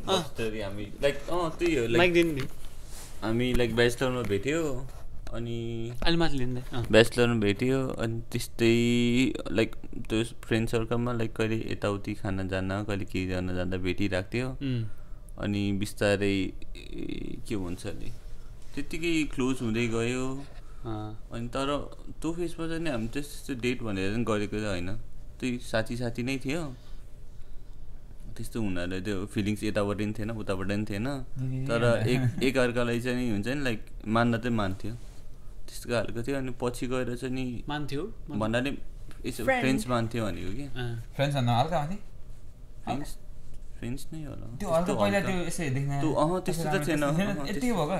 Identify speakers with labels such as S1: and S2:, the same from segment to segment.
S1: Story हामी like त्यही हो
S2: माइक
S1: लाइक
S2: दिनु नि
S1: हामी लाइक ब्याचलरमा भेट्यो अनि
S2: अलि माथि लिँदै
S1: ब्याचलरमा भेट्यो अनि त्यस्तै लाइक त्यो फ्रेन्ड सर्कलमा लाइक कहिले यताउति खाना जान कहिले के गर्न जाँदा भेटिरहेको थियो अनि बिस्तारै के भन्छ अरे त्यत्तिकै क्लोज हुँदै गयो अनि तर त्यो फेसमा चाहिँ हामी त्यस्तो डेट भनेर चाहिँ गरेको चाहिँ होइन त्यही साथी साथी नै थियो त्यस्तो हुनाले त्यो फिलिङ्स यताबाट पनि थिएन उताबाट पनि थिएन तर एक अर्कालाई चाहिँ हुन्छ नि लाइक मान्न चाहिँ मान्थ्यो त्यस्तो खालको थियो अनि पछि गएर चाहिँ नि
S2: मान्थ्यो
S1: भन्नाले यसो फ्रेन्ड्स मान्थ्यो भनेको कि
S3: फ्रेन्ड्स भन्दा हल्का माथि
S1: फ्रेन्ड्स नै होला
S3: त्यो हल्का पहिला त्यो यसै देख्न
S1: त्यस्तो त थिएन
S3: यति भएको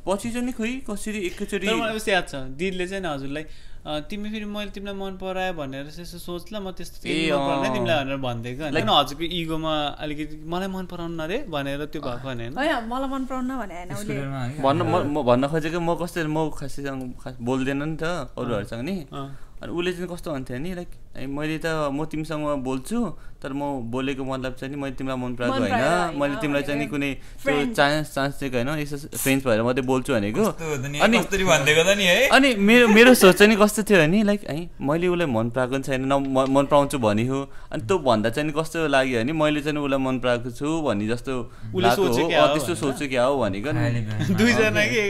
S1: पछि चाहिँ नि खोइ कसरी एकैचोटि
S2: मलाई उस्तो याद छ दिदीले चाहिँ हजुरलाई तिमी फेरि मैले तिमीलाई मन परायो भनेर यसो सोच ल म त्यस्तो तिमीलाई भनेर भनिदिएको होइन हजुरको इगोमा अलिकति मलाई मन पराउनु न रे भनेर त्यो भएको होइन
S4: मलाई मन पराउनु भने
S1: भन्न खोजेको म कस्तो म खासैसँग बोल्दैन नि त अरूहरूसँग नि अनि उसले चाहिँ कस्तो भन्थ्यो नि लाइक मैले त म तिमीसँग बोल्छु तर म बोलेको मतलब चाहिँ नि मैले तिमीलाई मन पराएको होइन मैले तिमीलाई चाहिँ नि कुनै त्यो चान्स दिएको होइन यसो फ्रेन्ड्स भएर मात्रै बोल्छु भनेको अनि मेरो सोच चाहिँ नि कस्तो थियो भने लाइक है मैले उसलाई मन पराएको पनि छैन मन पराउँछु भनि हो अनि त्यो भन्दा चाहिँ नि कस्तो लाग्यो भने मैले चाहिँ उसलाई मन पराएको छु भन्ने जस्तो त्यस्तो सोच्छु क्या हो भनेको
S2: दुईजना के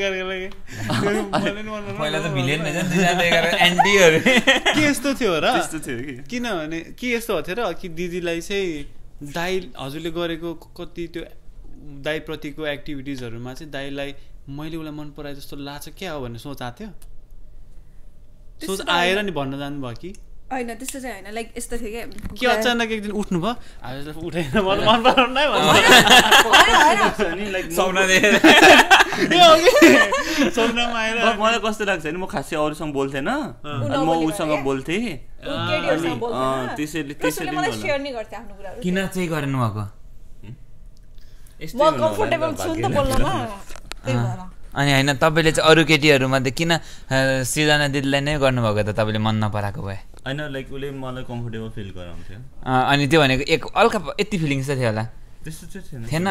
S2: यस्तो थियो र किनभने के यस्तो भएको थियो र कि दिदीलाई चाहिँ दाइ हजुरले गरेको कति त्यो दाइप्रतिको एक्टिभिटिजहरूमा चाहिँ दाइलाई मैले उसलाई मन पराए जस्तो लाग्छ क्या हो भन्ने सोच आएको थियो सोच आएर नि भन्न जानुभयो कि
S4: होइन त्यस्तो चाहिँ होइन लाइक यस्तो थियो
S2: कि अचानक एक दिन उठ्नु भयो उठेन मन पराउनु नै
S1: मलाई कस्तो लाग्छ भने म खासै अरूसँग बोल्थेन अनि म उसँग बोल्थेँ त्यसैले
S3: किन चाहिँ गर्नु भएको अनि होइन तपाईँले चाहिँ अरू केटीहरूमध्ये किन सृजना दिदीलाई नै गर्नुभएको त तपाईँले मन नपराएको भए
S1: होइन लाइक उसले मलाई कम्फर्टेबल फिल गराउँथ्यो
S3: अनि त्यो भनेको एक हल्का यति फिलिङ्स चाहिँ थियो होला
S1: त्यस्तो चाहिँ
S3: थिएन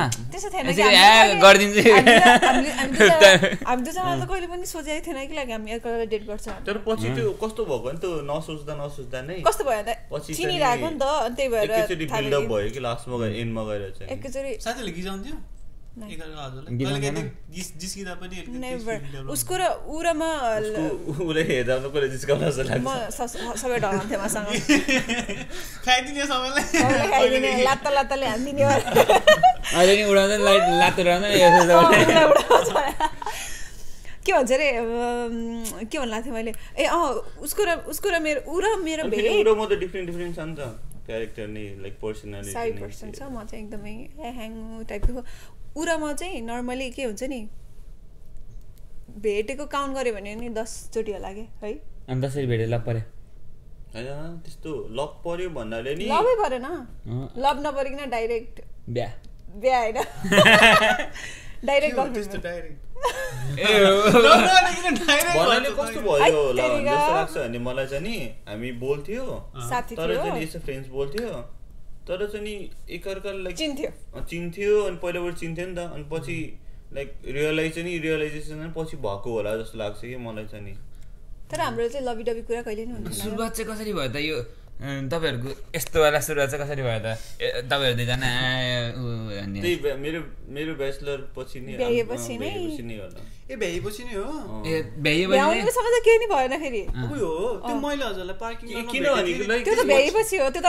S4: गरिदिन्छु हामी दुईजना त कहिले पनि सोचेको थिएन कि लाइक हामी एकअर्कालाई डेट गर्छ
S1: तर पछि त्यो कस्तो भएको नि त नसोच्दा नै
S4: कस्तो भयो त चिनिरहेको नि त त्यही भएर
S1: एकैचोटि बिल्डअप भयो कि लास्टमा गएर एन्डमा गएर चाहिँ
S4: एकैचोटि
S2: साथीले गिजाउँथ्यो
S4: उसको र उरामा
S1: उसले हेर्दा कसले जिस्काउन जस्तो लाग्छ
S4: सबै डराउँथ्यो मसँग
S2: खाइदिने सबैलाई
S4: लात्ता लात्ताले हानिदिने
S3: अहिले नि उडाउँदैन लात्तो उडाउँदैन
S4: के भन्छ अरे के भन्नु लाग्थ्यो मैले उसको र मेरो ऊ र मेरो भेट
S1: डिफ्रेन्ट छ नि त क्यारेक्टर नि लाइक पर्सनालिटी
S4: साइड पर्सन छ म चाहिँ एकदमै ह्याङ टाइपको उरामा चाहिँ नर्मली के हुन्छ नि भेटेको काउन्ट गऱ्यो भने नि 10 चोटि होला के है
S3: अनि 10 भेटे लभ पर्यो
S1: हैन त्यस्तो लभ पर्यो भन्नाले नि
S4: लभै परेन लभ नपरिकन डाइरेक्ट
S3: बिहा
S4: हैन डाइरेक्ट
S2: त्यस्तो डाइरेक्ट
S1: भन्नाले कस्तो भयो होला जस्तो लाग्छ भने मलाई चाहिँ नि हामी बोल्थ्यो
S4: साथी
S1: तर चाहिँ यसो फ्रेन्ड्स बोल्थ्यो तर चाहिँ नि एकअर्कालाई लाइक चिन्थ्यो अनि पहिलाबाट चिन्थ्यो नि त अनि पछि लाइक रियलाइजेसन पछि भएको होला जस्तो लाग्छ कि मलाई चाहिँ नि
S4: तर हाम्रो चाहिँ लभी डबी कुरा कहिले नि हुँदैन
S3: सुरुवात चाहिँ कसरी भयो त यो तपाईहरुको यस्तो वाला सुरुवात चाहिँ कसरी भयो त तपाईहरु दुईजना
S1: त्यही मेरो ब्याचलर पछि नि
S4: भ्याएपछि नै
S1: होला
S2: भ्याएपछि नै हो
S4: भ्याउनुको समय त केही नि भएन फेरि
S2: हो त्यो मैले हजुरलाई पार्किङ
S1: किन भनेको लाइक
S4: त्यो त भ्याएपछि हो त्यो त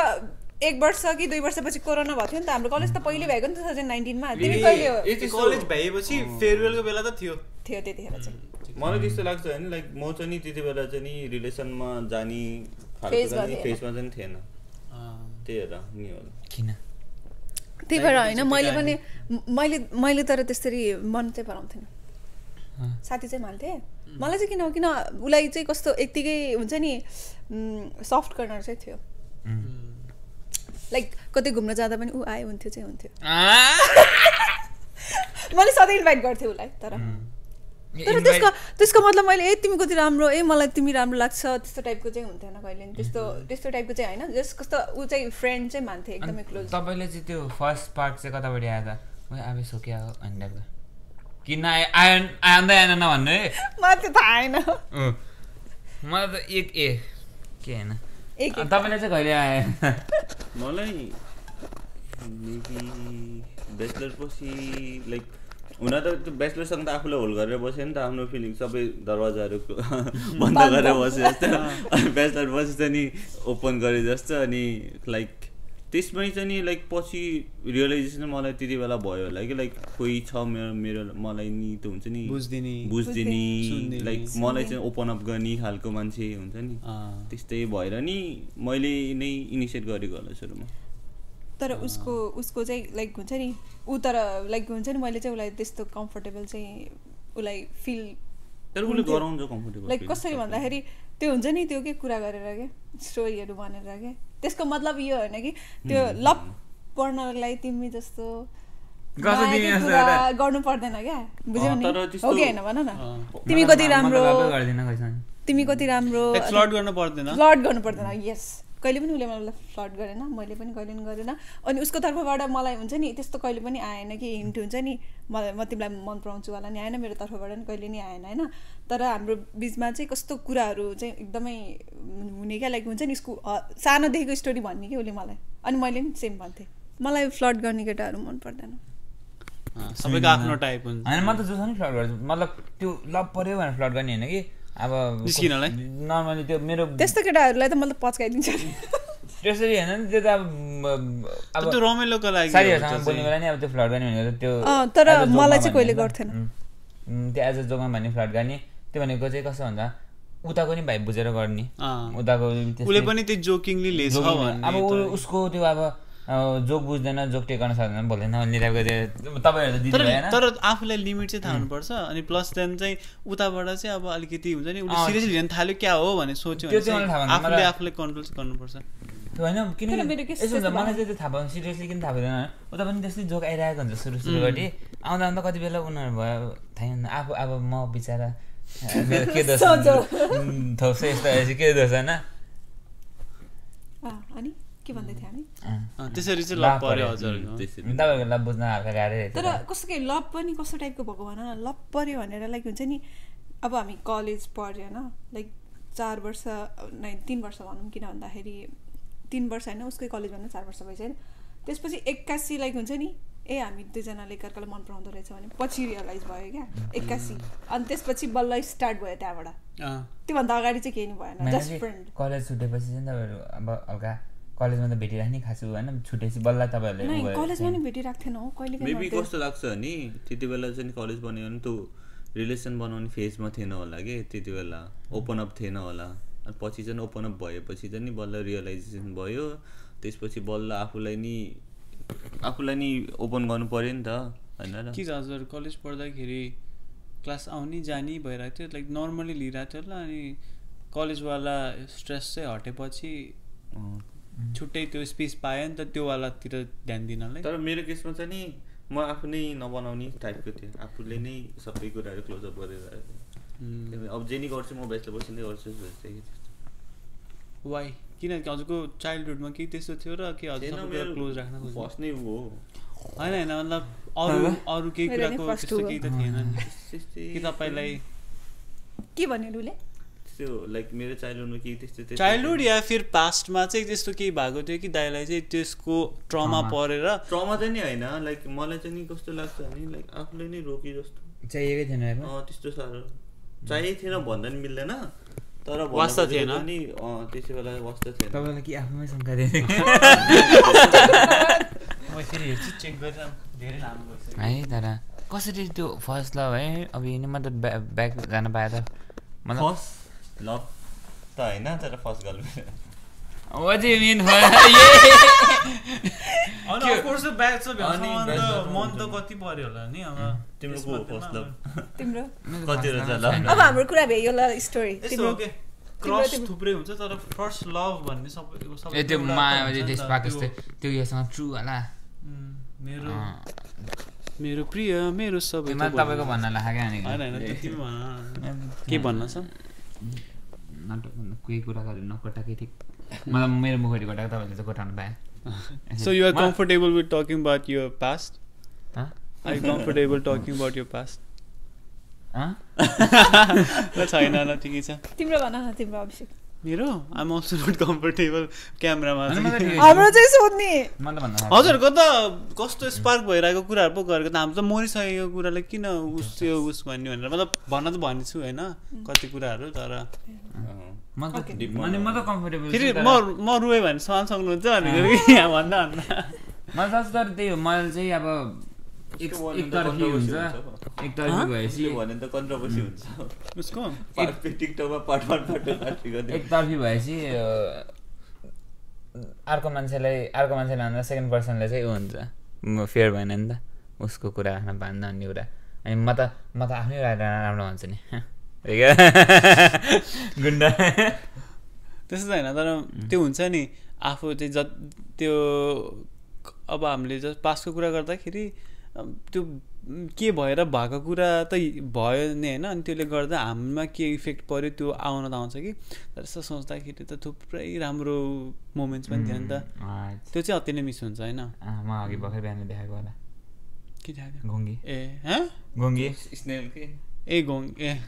S4: 1 वर्ष कि 2 वर्षपछि कोरोना भएको थियो नि त हाम्रो कलेज त पहिले भएको नि 2019 मा तिमी कहिले हो
S2: कलेज भएपछि फेयरवेलको बेला त थियो
S4: त्यतिखेर चाहिँ
S1: मलाई त्यस्तो लाग्छ हैन लाइक म चाहिँ नि त्यति बेला चाहिँ नि रिलेसनमा जानी फेसमा चाहिँ थिएन त्यही हो नि होला
S3: किन
S4: त्यही भएर हैन मैले तर त्यसरी मन चाहिँ पराउँथेन साथी चाहिँ मान्थे मलाई चाहिँ किन उलाई चाहिँ कस्तो यतिकै हुन्छ नि सफ्ट कर्नर चाहिँ थियो लाइक कतै घुम्न जाँदा पनि ऊ आए हुन्थ्यो मैले सधैँ इन्भाइट गर्थेँ उलाई तर तर त्यसको मतलब मैले तिमी कति राम्रो मलाई तिमी राम्रो लाग्छ त्यस्तो टाइपको चाहिँ हुन्थेन कहिले नि त्यस्तो टाइपको चाहिँ होइन जस्ट कस्तो ऊ चाहिँ फ्रेन्ड चाहिँ मान्थे एकदमै क्लोज
S3: तपाईँले चाहिँ त्यो फर्स्ट पार्ट चाहिँ कताबाट आयो त आवेश हो क्या हो अनि टाइपको किन आउँदै आएन नभन्नु है
S4: मलाई त्यो थाहा छैन
S3: मलाई त के होइन तपाईँले चाहिँ कहिले आयो
S1: मलाई ब्याचलर पछि लाइक हुन त त्यो ब्याचलरसँग त आफूलाई होल्ड गरेर बस्यो नि त आफ्नो फिलिङ सबै दरवाजाहरू बन्द गरेर बस्यो जस्तो अनि ब्याचलर पछि चाहिँ नि ओपन गरे जस्तो अनि लाइक त्यसमै चाहिँ नि लाइक पछि रियलाइजेसन मलाई त्यति बेला भयो होला कि लाइक कोही छ मेरो मलाई नि त हुन्छ नि बुझ्दिने लाइक मलाई चाहिँ ओपन अप गर्ने खालको मान्छे हुन्छ नि त्यस्तै भएर नि मैले नै इनिसिएट गरेको होला सुरुमा
S4: तर उसको चाहिँ लाइक हुन्छ नि ऊ तर लाइक हुन्छ नि मैले चाहिँ उसलाई त्यस्तो कम्फर्टेबल चाहिँ उसलाई फिल
S1: तर उसले गराउँछ कम्फर्टेबल
S4: लाइक कसरी भन्दाखेरि त्यो हुन्छ नि त्यो के कुरा गरेर के स्टोरीहरू भनेर के त्यसको मतलब यो होइन कि त्यो लभ पर्नलाई तिमी जस्तो गर्नु पर्दैन क्या बुझ्यौ नि हो कि होइन भन न तिमी कति राम्रो
S2: फ्लर्ट गर्नु पर्दैन
S4: यस कहिले पनि उसले मलाई फ्लर्ट गरेन मैले पनि कहिले पनि गरेन अनि उसको तर्फबाट मलाई हुन्छ नि त्यस्तो कहिले पनि आएन कि हिन्ट हुन्छ नि मलाई म तिमीलाई मन पराउँछु वाला नि आएन मेरो तर्फबाट पनि कहिले नि आएन होइन तर हाम्रो बिचमा चाहिँ कस्तो कुराहरू चाहिँ एकदमै हुने क्या लाइक हुन्छ नि उसको सानोदेखिको स्टोरी भन्ने कि उसले मलाई अनि मैले पनि सेम भन्थेँ मलाई फ्लर्ट गर्ने केटाहरू मन पर्दैन
S2: सबैको आफ्नो टाइप हुन्छ
S3: होइन म त जस्तो नि फ्लर्ट गर्छु मतलब त्यो लभ पर्यो भनेर फ्लर्ट गर्ने होइन कि अब नर्मली त्यो मेरो
S4: त्यस्तो केटाहरूलाई त मतलब पच्काइदिन्छ
S3: त्यसरी होइन नि त्यो त अब
S2: त्यो रमाइलोको लागि
S3: साथीहरूसँग बोल्ने बेला नि अब त्यो फ्लर्ट गर्ने भनेको त्यो
S4: तर मलाई चाहिँ कहिले गर्थेन
S3: त्यो एज अ जोगमा भन्ने फ्लर्ट गर्ने त्यो भनेको चाहिँ कस्तो भन्दा उताको नि भाइ बुझेर गर्ने उताको
S2: उसले पनि त्यो जोकिङली लेछ भन्ने
S3: अब उसको त्यो अब जोक बुझ्दैन जोक टेक गर्न सक्दैन बोल्दैन भन्ने टाइपको तपाईँहरू त दिनु भएन
S2: तर आफूलाई लिमिट चाहिँ थाहा हुनुपर्छ अनि प्लस देन चाहिँ उताबाट चाहिँ अब अलिकति हुन्छ नि उसले सिरियसली लिन थाल्यो क्या हो भने सोच्यो आफूले कन्ट्रोल चाहिँ गर्नुपर्छ
S3: त्यो होइन किनकि यसो हुन्छ मलाई चाहिँ त्यो थाहा पाउँछ सिरियसली किन थाहा पाउँदैन उता पनि त्यस्तै जोक आइरहेको हुन्छ सुरुगरी आउँदा कति बेला उनीहरू भयो थाहै हुन्न आफू अब म बिचरा के दोष थोप्छ यस्तो के दोष होइन
S4: अनि के भन्दै थियौ हामी
S2: त्यसरी चाहिँ लभ पर्यो हजुर
S3: तपाईहरुको लभ बुझ्न हल्का गाह्रै रहेछ
S4: तर कस्तो के लभ पनि कस्तो टाइपको भएको भन न लभ पर्यो भनेर लाइक हुन्छ नि अब हामी कलेज पढ्यो हैन लाइक 4 वर्ष नै 3 वर्ष भनौं किन भन्दाखेरि 3 वर्ष हैन उसकै कलेज भन्दा 4 वर्ष भइसक्यो त्यसपछि 81 लाइक हुन्छ नि ए हामी दुईजनाले एकअर्कालाई मन पराउँदो रहेछ भने पछि रियलाइज भयो क्या 81 अनि त्यसपछि बल्ल स्टार्ट भयो त्यहाँबाट त्यो भन्दा अगाडि चाहिँ केही नि भएन जस्ट फ्रेन्ड
S3: कलेज छुटेपछि चाहिँ तपाईहरु अब हल्का कलेजमा त भेटिराख्ने खासु हैन छुटेपछि बल्ल तपाईहरुले
S4: नै कलेजमा नि भेटिराख्थेन हो कहिले कहिले
S1: मेबी कस्तो लाग्छ नि त्यति बेला चाहिँ कलेज बन्यो भने त्यो रिलेसन बनाउने फेजमा थिएन होला के त्यति बेला ओपन अप थिएन होला अनि पछि चाहिँ ओपन अप भएपछि चाहिँ नि बल्ल रियलाइजेसन भयो त्यसपछि बल्ल आफूलाई नि ओपन गर्नु पर्यो नि त हैन र
S2: के हजुर कलेज पढ्दाखेरि क्लास आउने जानी भइरहेको थियो लाइक नर्मली लिइरहेको थियो होला अनि कलेजवाला स्ट्रेस चाहिँ हटेपछि छुट्टै त्यो स्पेस पाएँ नि त त्यो वालातिर ध्यान दिनलाई
S1: तर मेरो केसमा चाहिँ नि म आफू नै नबनाउने टाइपको थिएँ आफूले नै सबै कुराहरू क्लोज अप गरेर अब जे नि गर्छु म बेस्ट पर्सन नै गर्छु
S2: वाइ किनकि हजुरको चाइल्डहुडमा के त्यस्तो थियो र के हजुर क्लोज राख्न
S1: फर्स्ट नै हो
S2: हैन हैन मतलब अरु केही कुराको त्यस्तो केही त थिएन नि कि तपाईलाई
S4: के भन्यो लुले
S1: त्यो लाइक मेरो चाइल्डहुडमा के त्यस्तो
S2: चाइल्डहुड या फिर पास्टमा चाहिँ त्यस्तो केही भएको थियो कि दाइलाई चाहिँ त्यसको ट्रमा परेर
S1: ट्रमा चाहिँ नि हैन लाइक मलाई चाहिँ नि कस्तो लाग्छ भने लाइक आफूले नै रोके जस्तो
S3: चाहिएकै थिएन
S1: त्यस्तो साह्रो चाहिएको थिएन भन्दा नि मिल्दैन तर
S2: वास्ता थिएन
S1: नि त्यसै बेला वास्ता थिएन
S3: तपाईलाई के आफूमै शंका दिए
S2: म फेरि हेर्छु चेक गरेर धेरै लामो भइसक्यो
S3: है तर कसरी त्यो फर्स्ट लभ है अब यिनी मतलब ब्याक जान पाए त
S1: मतलब फर्स्ट लभ त हैन तर first girlfriend
S3: What do you mean?
S2: Of course back छ मन त कति पर्यो होला नि अब
S1: तिम्रो को फर्स्ट लभ
S4: तिम्रो
S1: कति रहेछ ल
S4: अब हाम्रो कुरा भयो यो ल स्टोरी
S2: तिम्रो क्रस थुप्रै हुन्छ तर फर्स्ट लभ भन्ने सबै
S3: ए त्यो माया चाहिँ त्यस पाकिस्तान त्यो यसमा ट्रु होला
S2: मेरो मेरो प्रिय मेरो सबै
S3: तपाईँको भन्न लाग्यो
S2: होइन के भन्न छ
S3: केही कुरा गरेर नकोटाकै ठिक मलाई मेरो मुखबाट कोटाको तपाईँले चाहिँ कोटाउनु पाएँ
S2: So you are comfortable with talking about your past?
S3: Huh?
S2: Are you comfortable talking about your past?
S3: Huh?
S2: छैन न ठिकै छ
S4: तिम्रो भन न तिम्रो अभिषेक
S2: मेरो I'm also not comfortable क्यामेरामा
S4: हाम्रो चाहिँ सोध्ने
S2: हजुरको त कस्तो स्पार्क भइरहेको कुराहरू पो गरेको त हाम्रो त मरिसकेको कुरालाई किन उस भन्ने भनेर मतलब भन्न त भनेछु होइन कति कुराहरू तर फेरि म रुएँ भने सहन सक्नुहुन्छ भनेर यहाँ भन्दा
S3: मलाई जस्तो तर त्यही हो मैले चाहिँ अब एकतर्फी हुन्छ एकतर्फी भएपछि एकतर्फी भएपछि अर्को मान्छेलाई भन्दा सेकेन्ड पर्सनलाई चाहिँ ऊ हुन्छ फेयर भएन नि त उसको कुरा भान्दा भन्ने कुरा अनि म त आफ्नै राम्रो भन्छु नि गुन्डा
S2: त्यस्तो त होइन तर त्यो हुन्छ नि आफू चाहिँ त्यो अब हामीले पासको कुरा गर्दाखेरि त्यो के भएर भएको कुरा त भयो नि होइन अनि त्यसले गर्दा हामीमा के इफेक्ट पर्यो त्यो आउन त आउँछ कि तर यस्तो सोच्दाखेरि त थुप्रै राम्रो मोमेन्ट्स पनि थियो नि त त्यो चाहिँ अति नै मिस हुन्छ होइन
S3: म अघि भर्खर बिहान देखाएको होला
S2: के देखाएको
S3: घोङ्गी
S2: ए
S3: घोङ्गी
S1: स्नेल के
S2: ए घोङ्गी ए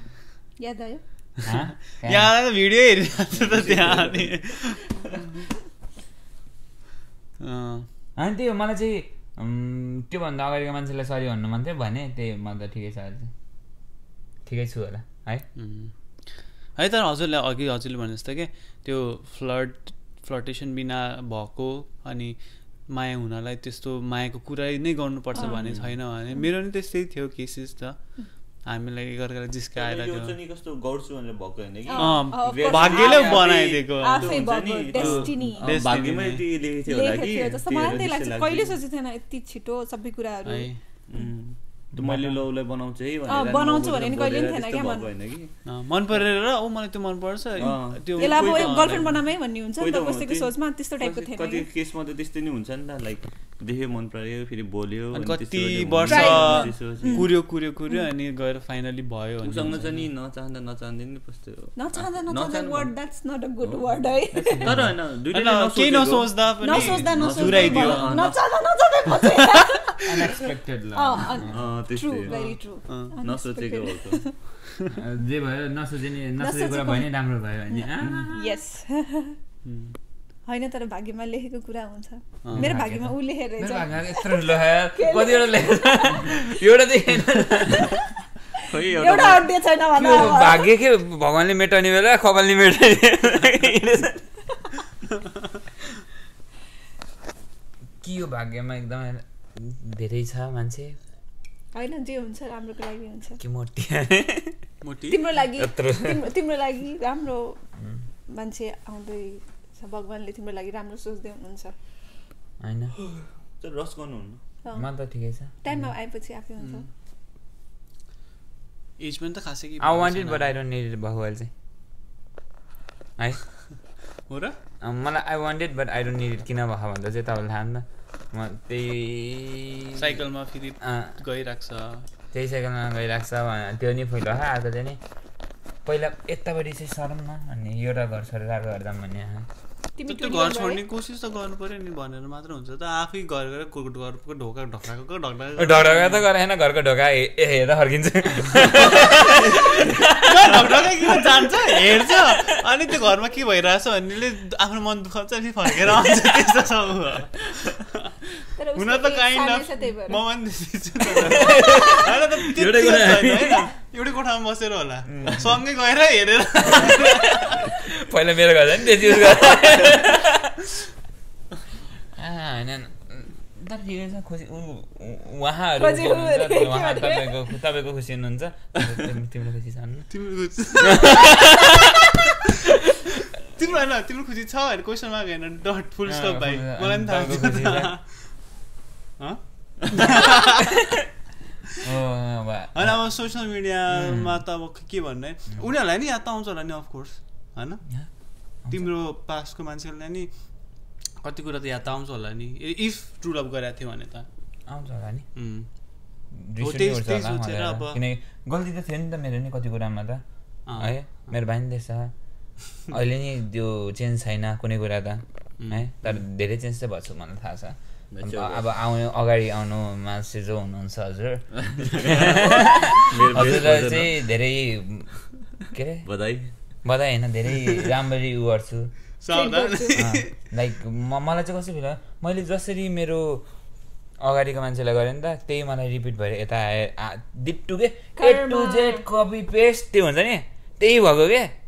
S4: याद आयो
S2: यहाँ भिडियो हेरिरहेको छु त त्यहाँ
S3: अनि त्यही हो मलाई चाहिँ त्योभन्दा अगाडिको मान्छेलाई सरी भन्नु मन थियो भने त्यही म त ठिकै छ ठिकै छु होला है
S2: है तर हजुरले अघि हजुरले भने जस्तो के त्यो फ्लर्टेसन बिना भएको अनि माया हुनलाई त्यस्तो मायाको कुरा नै गर्नुपर्छ भन्ने छैन भने मेरो नि त्यस्तै थियो केसेस त हामीलाई एकअर्कालाई जिस्काएर भाग्यले बनाइदिएको
S4: कहिले सोचेको थिएन यति छिटो सबै कुराहरू
S1: मैले लौलाई बनाउँछु है
S4: बनाउँछु भने नि कहिले पनि थिएन क्या
S2: मन परेर ओ मलाई त्यो मन पर्छ
S4: त्यो यसलाई गर्लफ्रेन्ड बनामै भन्ने हुन्छ नि त कसैको सोचमा त्यस्तो टाइपको थिएन
S1: कति केसमा त त्यस्तै नै हुन्छ नि त लाइक देख्यो मन पर्यो फेरि बोल्यो
S2: कति वर्ष कुर्यो अनि गएर फाइनली भयो
S1: उसँग चाहिँ नि नचाहँदै नि कस्तो
S4: नचाहँदा word that's not a good word है
S1: तर हैन दुईटैले
S2: केही नसोच्दा पनि जुराइदियो
S3: अनएक्सपेक्टेड
S4: ट्रु भेरी ट्रु
S1: नसोचेको हो
S3: जे भयो नसोचेको कुरा भयो नि राम्रो भयो नि
S4: यस होइन तर भाग्यमा लेखेको कुरा हुन्छ मेरो भाग्यमा ऊ लेखेर एउटा अड्डे छैन
S3: भाग्य के भगवानले मेटाउने बेला कपालले मेटाउने के हो भाग्यमा एकदमै धेरै छ मान्छे
S4: होइन जे हुन्छ राम्रोको लागि हुन्छ
S3: के मोटी
S4: तिम्रो लागि राम्रो मान्छे आउँदै भगवानले तिम्रो लागि राम्रो सोच्दै हुनुहुन्छ
S3: हैन
S1: रस गर्नुहुन्न
S3: म त ठिकै छ
S4: टाइममा आएपछि आफै हुन्छ
S2: एज पनि त खासै के
S3: I want it but I don't need it भगवान चाहिँ है
S2: हो र
S3: मलाई I want it but I don't need it किन भन्छ भन्दा चाहिँ तपाईँले थाहा नि त म त्यही
S2: साइकलमा फेरि गइराख्छ
S3: त्यही साइकलमा गइराख्छ त्यो नि पहिलो अर्को चाहिँ नि पहिला यतापट्टि चाहिँ सरौँ न अनि एउटा घर छोडेर अर्को घर जाऊँ भन्ने
S2: त्यो घर छोड्ने कोसिस त गर्नु पर्यो नि भनेर मात्र हुन्छ त आफै घर गएर घरको ढोका ढक्राको
S3: ढक्राको त गरेन घरको ढोका हेरेर फर्किन्छ
S2: ढक्राकै किन जान्छ हेर्छ अनि त्यो घरमा के भइरहेछ भन्नेले आफ्नो मन दुखाउँछ अनि फर्केर आउँछ त्यस्तो सब हुन त काइन्ड अफ म एउटै कोठामा बसेर होला सँगै गएर हेरेर
S3: पहिला मेरो घर नि त्यति होइन तर ठिकै छ खुसी उहाँहरू तपाईँको खुसी हुनुहुन्छ तिम्रो खुसी छ
S2: तिम्रो होइन तिम्रो खुसी छ भने क्वेसन मार्क होइन डट फुल स्टप भाइ मलाई पनि थाहा होइन अब सोसियल मिडियामा त अब के भन्ने उनीहरूलाई नि याद त आउँछ होला नि अफकोर्स होइन तिम्रो पासको मान्छेहरूलाई नि कति कुरा त याद त आउँछ होला नि इफ ट्रु लभ गरेको थियो भने त
S3: आउँछ होला नि किनकि गल्ती त थियो नि त मेरो नि कति कुरामा त है मेरो भाइ नि त्यसो अहिले नि त्यो चेन्ज छैन कुनै कुरा त है तर धेरै चेन्ज चाहिँ भएको छ मलाई थाहा छ अब अगाडि आउनुमा चाहिँ जो हुनुहुन्छ हजुर हजुरलाई चाहिँ धेरै के अरे बधाई होइन धेरै राम्ररी उ गर्छु लाइक मलाई चाहिँ कस्तो फिल मैले जसरी मेरो अगाडिको मान्छेलाई गरेँ नि त त्यही मलाई रिपिट भएर यता आए डिट्टु के ए टु जेड कपी पेस्ट त्यो हुन्छ नि त्यही भएको के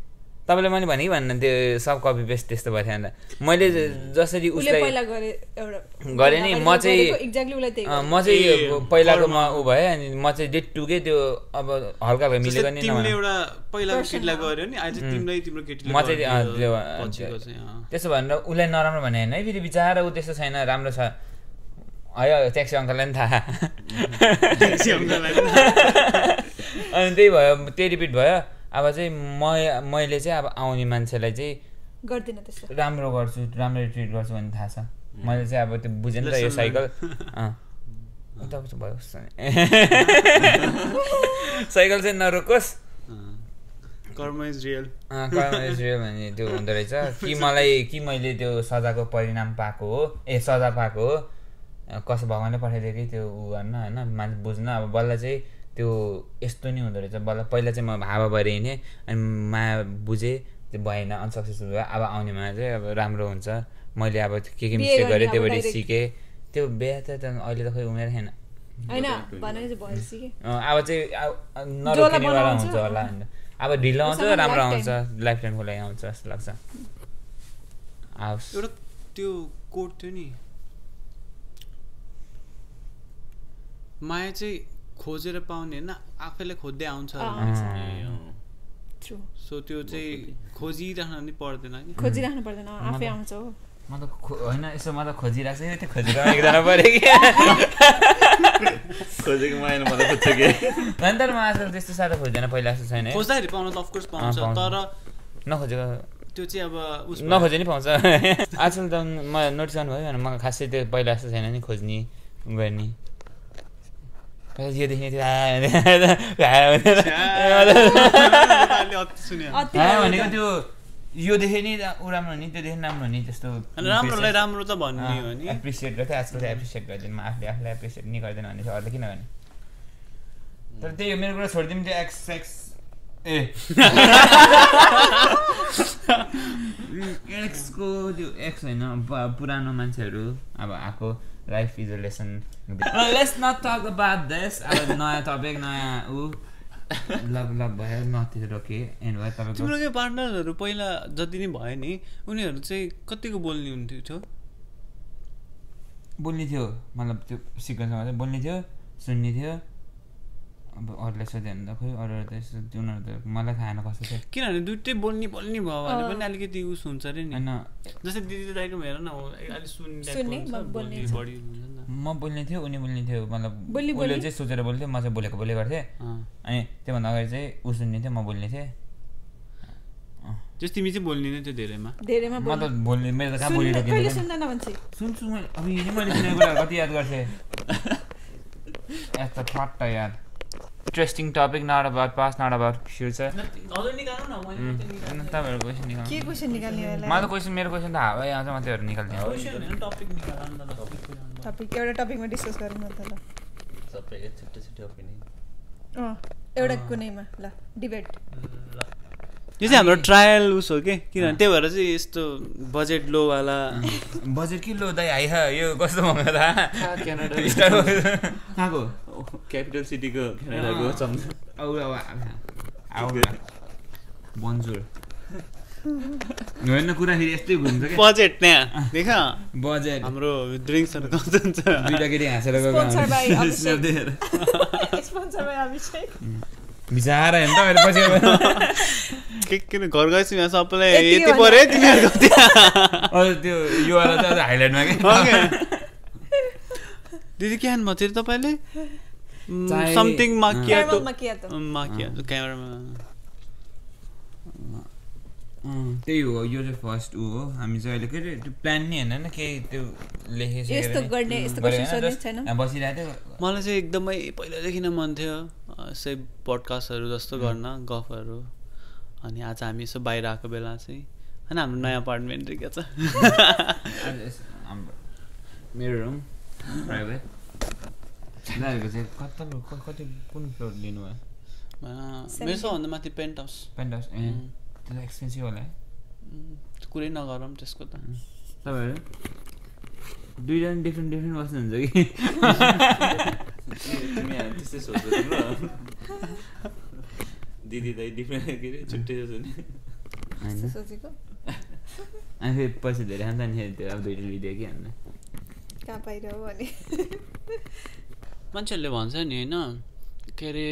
S3: तपाईँले मैले भने भन्नु त्यो सब कपी पेस्ट त्यस्तो भएको थियो अन्त मैले जसरी उसलाई गरेँ नि म चाहिँ पहिलाकोमा उ भएँ अनि म चाहिँ डिट्टु के त्यो अब हल्का भए मिलेको नि म चाहिँ त्यसो भनेर उसलाई नराम्रो भने होइन है फेरि बिचरा ऊ त्यस्तो छैन राम्रो छ है ट्याक्सी अङ्कललाई पनि थाहा अनि त्यही भयो त्यही रिपिट भयो अब चाहिँ मैले चाहिँ अब आउने मान्छेलाई चाहिँ
S4: गर्दिनँ त्यस्तो
S3: राम्रो गर्छु राम्ररी ट्रिट गर्छु भन्ने थाहा छ मैले चाहिँ अब त्यो बुझेँ नि त यो साइकल भयो साइकल चाहिँ नरोकोस्
S2: कर्म इज रियल
S3: भन्ने त्यो हुँदो रहेछ कि मैले त्यो सजाको परिणाम पाएको हो सजा पाएको हो कसो भगवानले पठाइदियो कि त्यो उ गर्न होइन मान्छे बुझ्न अब बल्ल चाहिँ त्यो यस्तो नि हुँदो रहेछ बल्ल पहिला चाहिँ म हावा भएर हिँडेँ अनि माया बुझेँ त्यो भएन अनसक्सेसफुल भयो अब आउनेमा चाहिँ अब राम्रो हुन्छ मैले अब के मिस्टेक गरेँ त्योबाट सिकेँ त्यो बिहा त अहिले त खोइ उमेर छैन अब चाहिँ नरोकिनेवाला हुन्छ होला अब ढिलो आउँछ राम्रो आउँछ लाइफ टाइमको लागि आउँछ जस्तो लाग्छ
S2: एउटा त्यो कोट थियो नि माया चाहिँ खोजेर पाउने होइन आफैले खोज्दै आउँछ सो त्यो चाहिँ खोजिराख्नु नि पर्दैन
S4: खोजिराख्नु पर्दैन आफै आउँछ हो
S3: म त होइन यसो म त खोजिरहेको छु त्यो खोजिरहेको एकजना पऱ्यो कि
S1: खोजेको माया मलाई खोज्छ कि
S3: होइन तर म आजकल त्यस्तो साह्रो खोज्दैन पहिला जस्तो छैन
S2: खोज्दाखेरि पाउनु त अफकोर्स पाउँछ तर
S3: नखोजेको
S2: त्यो चाहिँ अब
S3: नखोजे नि पाउँछ आजकल त म नोटिस गर्नुभयो भने म खासै त्यो पहिला जस्तो छैन नि खोज्ने गर्ने यो देख्ने भनेको त्यो यो देखे नि ऊ राम्रो हुने त्यो देख्ने राम्रो हुने त्यस्तो
S2: राम्रोलाई राम्रो त भन्ने हो नि
S3: एप्रिसिएट गर्थेँ आजकल चाहिँ एप्रिसिएट गर्दैन म आफूले एप्रिसिएट नि गर्दैन भने चाहिँ अरूले किन गर्ने तर त्यही हो मेरो कुरा छोडिदिउँ त्यो एक्सको त्यो एक्स होइन पुरानो मान्छेहरू अब आएको life is a lesson let's not talk about this अब नयाँ टपिक नयाँ ऊ लभ भयो नतिर रोके एन्ड भयो तपाईँको
S2: तिम्रो के पार्टनरहरू पहिला जति नै भयो नि उनीहरू चाहिँ कतिको बोल्ने हुन्थ्यो
S3: बोल्ने थियो मतलब त्यो सिक्वेन्समा चाहिँ बोल्ने थियो सुन्ने थियो अब अरूलाई सोध्यो भने त खोइ अरू त उनीहरू त मलाई थाहा न कस्तो थियो
S2: किनभने दुइटै बोल्ने भयो भने पनि अलिकति उस हुन्छ अरे नि होइन जस्तै दिदी दाइको हेर न अलिक सुन्ने
S3: म बोल्ने थियो उनी बोल्ने थियो मतलब उसले चाहिँ सोचेर बोल्थ्यो म चाहिँ बोलेको बोले गर्थेँ अनि त्योभन्दा अगाडि चाहिँ ऊ सुन्ने थियो म बोल्ने थिएँ
S2: जस्तो तिमी चाहिँ बोल्ने नै थियो धेरैमा
S3: म त बोल्ने मेरो त कहाँ बोलिरहेको सुन्छु मैले अब मैले सुनेको कुरा कति याद गर्थेँ यस्तो ठट्ट याद interesting topic, not about past, not about future. तपाईँहरु क्वेशन निकाल्नु
S4: के क्वेशन निकाल्ने होला
S3: मलाई क्वेशन मेरो क्वेशन त हावै आउँछ म त्योहरु निकाल्दिन
S2: टपिक निकाल्नु न
S4: टपिक एउटा टपिकमा डिस्कस गरौँ न त ल
S1: सबै छिटो छिटो ओपिनियन
S4: एउटा कुनैमा ल डिबेट
S2: यो चाहिँ हाम्रो ट्रायल उस हो के किनभने त्यही भएर चाहिँ यस्तो बजेट लो वाला
S3: बजेट कि लो दाइ आइहा यो कस्तो महँगो था
S1: क्यानाडा
S3: कहाँको
S1: क्यापिटल सिटीको क्यानाडाको चम्च
S3: आउ बन्जुर होइन कुरा फेरि यस्तै घुम्छ के
S2: बजेट त्यहाँ देख
S3: बजेट
S2: हाम्रो ड्रिङ्क्सहरु कस्तो हुन्छ
S3: दुईटा केटी हाँसेर गएको
S4: स्पोन्सर बाइ अभिषेक
S3: बिचारा हेर्नु त मैले पछि
S2: किन घर गएपछि यहाँ सबैलाई यति पऱ्यो तिमीहरूको
S3: त्यहाँ त्यो यो वाला चाहिँ हाइलाइटमा के
S2: दिदी के खानु भएको थियो तपाईँले समथिङ माकियाटो क्यामेरामा
S3: त्यही हो यो चाहिँ फर्स्ट ऊ हो हामी चाहिँ अहिले के अरे त्यो प्लान नि होइन केही त्यो
S4: यस्तो गर्ने यस्तो छैन
S3: बसिरहेको थियो
S2: मलाई चाहिँ एकदमै पहिलादेखि नै मन थियो यसै पडकास्टहरू जस्तो गर्न गफहरू अनि आज हामी यसो बाहिर आएको बेला चाहिँ होइन हाम्रो नयाँ अपार्टमेन्ट क्या छ
S3: मेरो रुम प्राइभेट दाइहरूको चाहिँ कति कुन फ्लोर लिनुभयो
S2: मेरो सबभन्दा माथि पेन्ट हाउस
S3: ए त्यो एक्सपेन्सिभ होला है
S2: कुरै नगरौँ त्यसको त
S3: तपाईँहरू दुईजना डिफ्रेन्ट बस्नुहुन्छ कि
S1: त्यस्तै सोच्नु दिदी दाइ डिफ्रेन्ट के अरे छुट्टै छ नि
S4: सोचेको
S3: अनि फेरि पैसा धेरै खान्छ नि त्यो अब दुइटा लिइदियो कि हामीलाई
S4: कहाँ पाइरह भने
S2: मान्छेहरूले भन्छ नि होइन के अरे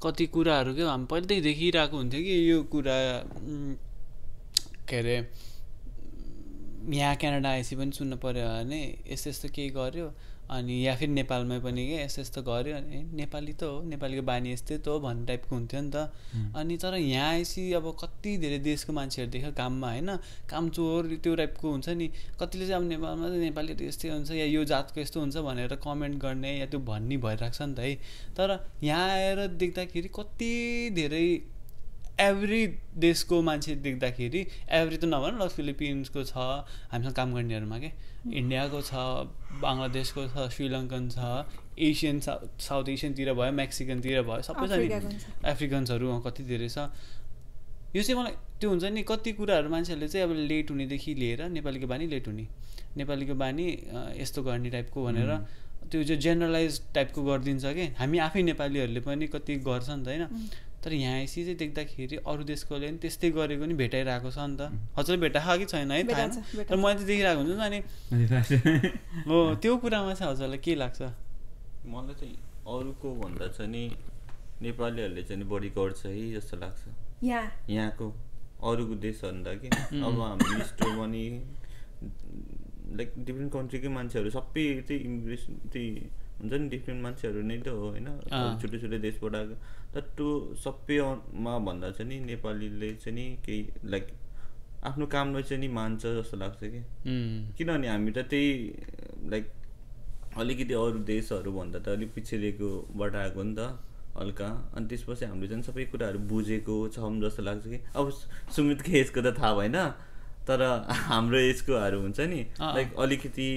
S2: कति कुराहरू क्या हामी पहिल्यैदेखि देखिरहेको हुन्थ्यो कि यो कुरा के अरे यहाँ क्यानाडा आएपछि पनि सुन्नु पऱ्यो भने यस्तो यस्तो केही गर्यो अनि या फेरि नेपालमै पनि के यस्तो यस्तो गर्यो अनि नेपाली त हो नेपालीको बानी यस्तै त हो भन्ने टाइपको हुन्थ्यो नि त अनि तर यहाँ आएपछि अब कति धेरै देशको मान्छेहरू देख्यो काममा होइन काम चोर त्यो टाइपको हुन्छ नि कतिले चाहिँ अब नेपालमा त नेपालीहरू यस्तै हुन्छ या यो जातको यस्तो हुन्छ भनेर कमेन्ट गर्ने या त्यो भन्ने भइरहेको छ नि त है तर यहाँ आएर देख्दाखेरि कति धेरै एभ्री देशको मान्छे देख्दाखेरि एभ्री त नभन ल फिलिपिन्सको छ हामीसँग काम गर्नेहरूमा के इन्डियाको छ बङ्गलादेशको छ श्रीलङ्कन छ एसियन साउथ एसियनतिर भयो मेक्सिकनतिर भयो सबै छ नि अफ्रिकन्सहरू कति धेरै छ यो चाहिँ मलाई त्यो हुन्छ नि कति कुराहरू मान्छेहरूले चाहिँ अब लेट हुनेदेखि लिएर नेपालीको बानी लेट हुने नेपालीको बानी यस्तो गर्ने टाइपको भनेर त्यो चाहिँ जेनरलाइज टाइपको गरिदिन्छ कि हामी आफै नेपालीहरूले पनि कति गर्छ नि त होइन तर यहाँ आएपछि चाहिँ देख्दाखेरि अरू देशकोले पनि त्यस्तै गरेको नि भेटाइरहेको छ नि त हजुरले भेटाएको कि छैन है थाहा तर मैले चाहिँ देखिरहेको हुन्छु नि अनि हो त्यो कुरामा चाहिँ हजुरलाई के लाग्छ
S1: मलाई चाहिँ अरूको भन्दा चाहिँ नि नेपालीहरूले चाहिँ बढी गर्छ है जस्तो लाग्छ यहाँको अरूको देशभन्दा कि अब हाम्रो स्टोरमा नि लाइक डिफ्रेन्ट कन्ट्रीकै मान्छेहरू सबै चाहिँ इमिग्रेसन त्यही हुन्छ नि डिफ्रेन्ट मान्छेहरू नै त हो होइन छुट्टै छुट्टै देशबाट आएको तर त्यो सबैमा भन्दा चाहिँ नि नेपालीले चाहिँ नि केही लाइक आफ्नो कामलाई चाहिँ नि मान्छ जस्तो लाग्छ कि किनभने हामी त त्यही लाइक अलिकति अरू देशहरू भन्दा त अलिक पिछडिएकोबाट आएको नि त हल्का अनि त्यसपछि हामीले चाहिँ सबै कुराहरू बुझेको छौँ जस्तो लाग्छ कि अब सुमितको एजको त थाहा भएन तर हाम्रो एजकोहरू हुन्छ नि लाइक अलिकति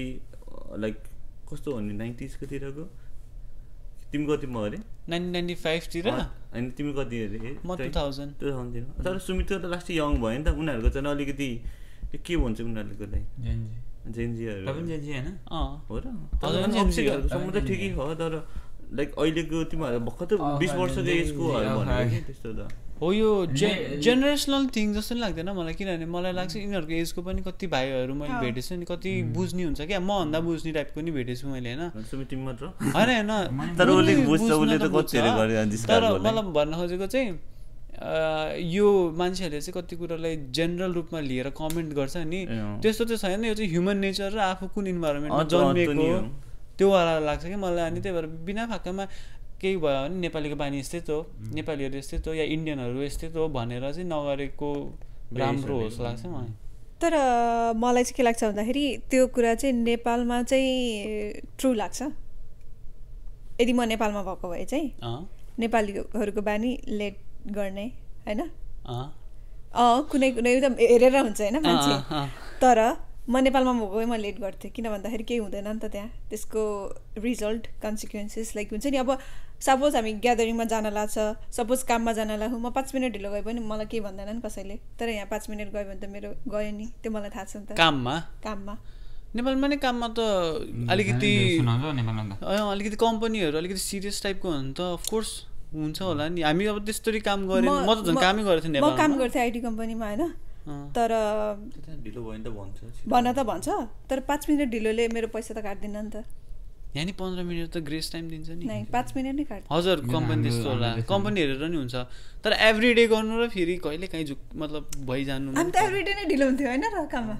S1: लाइक कस्तो भन्ने 90sकोतिरको तिमी कतिमा अरे
S2: 1995 तिर
S1: होइन तिमी कति अरे
S2: म 2000
S1: तर सुमितको त लास्ट यङ भयो नि त उनीहरूको चाहिँ अलिकति के भन्छ उनीहरूको लागि जेन्जीहरू
S3: होइन
S1: हो र सम्म त ठिकै हो तर लाइक अहिलेको तिमीहरू भर्खर त 20 वर्षको एजकोहरू भनेको कि त्यस्तो त
S2: हो यो जेनरेसनल थिङ जस्तो नि लाग्दैन मलाई किनभने मलाई लाग्छ यिनीहरूको एजको पनि कति भाइहरू मैले भेटेछु नि कति बुझ्ने हुन्छ क्या मभन्दा बुझ्ने टाइपको नि भेटेछु मैले होइन तर मलाई भन्न खोजेको चाहिँ यो मान्छेहरूले चाहिँ कति कुरालाई जेनरल रूपमा लिएर कमेन्ट गर्छ नि त्यस्तो चाहिँ छैन यो चाहिँ ह्युमन नेचर र आफू कुन इन्भाइरोमेन्टमा जन्मेको त्यो वाला लाग्छ कि मलाई अनि त्यही भएर बिना फाकामा केही भयो भने नेपालीको बानी यस्तै त हो नेपालीहरू यस्तै त हो या इन्डियनहरू यस्तै त हो भनेर चाहिँ नगरेको राम्रो होस् लाग्छ मलाई
S4: तर मलाई चाहिँ के लाग्छ भन्दाखेरि त्यो कुरा चाहिँ नेपालमा चाहिँ ट्रु लाग्छ यदि म नेपालमा भएको भए चाहिँ नेपालीहरूको बानी लेट गर्ने होइन कुनै कुनै त हेरेर हुन्छ होइन मान्छे तर म नेपालमा भएको भए म लेट गर्थेँ किन भन्दाखेरि केही हुँदैन नि त त्यहाँ त्यसको रिजल्ट कन्सिक्वेन्सेस लाइक हुन्छ नि अब सपोज हामी ग्यादरिङमा जान लाग्छ सपोज काममा जान लाग्यो म 5 मिनट ढिलो गए पनि मलाई केही भन्दैन नि कसैले तर यहाँ 5 मिनट गयो भने त मेरो गयो नि त्यो मलाई थाहा छ नि त
S2: काममा नेपालमा नै काममा त अलिकति कम्पनीहरू अलिकति सिरियस टाइपको हो नि त अफकोर्स हुन्छ होला नि हामी अब त्यस्तरी काम गरेँ म त झन् कामै गरेको थिएँ
S4: नेपालमा म काम गर्थेँ आइटी कम्पनीमा होइन तर
S1: ढिलो भयो नि त
S4: भन्न त भन्छ तर 5 मिनट ढिलोले मेरो पैसा त काट्दैन नि त
S2: यहाँ नि 15 मिनट त ग्रेस टाइम दिन्छ नि
S4: 5 मिनट नै काट्छ
S2: हजुर कम्पनी त्यस्तो होला कम्पनी हेरेर नि हुन्छ तर एभ्री डे गर्नु र फेरि कहिले काहीँ मतलब भइजानु
S4: हामी त एभ्री डे नै ढिलो हुन्थ्यो होइन र काममा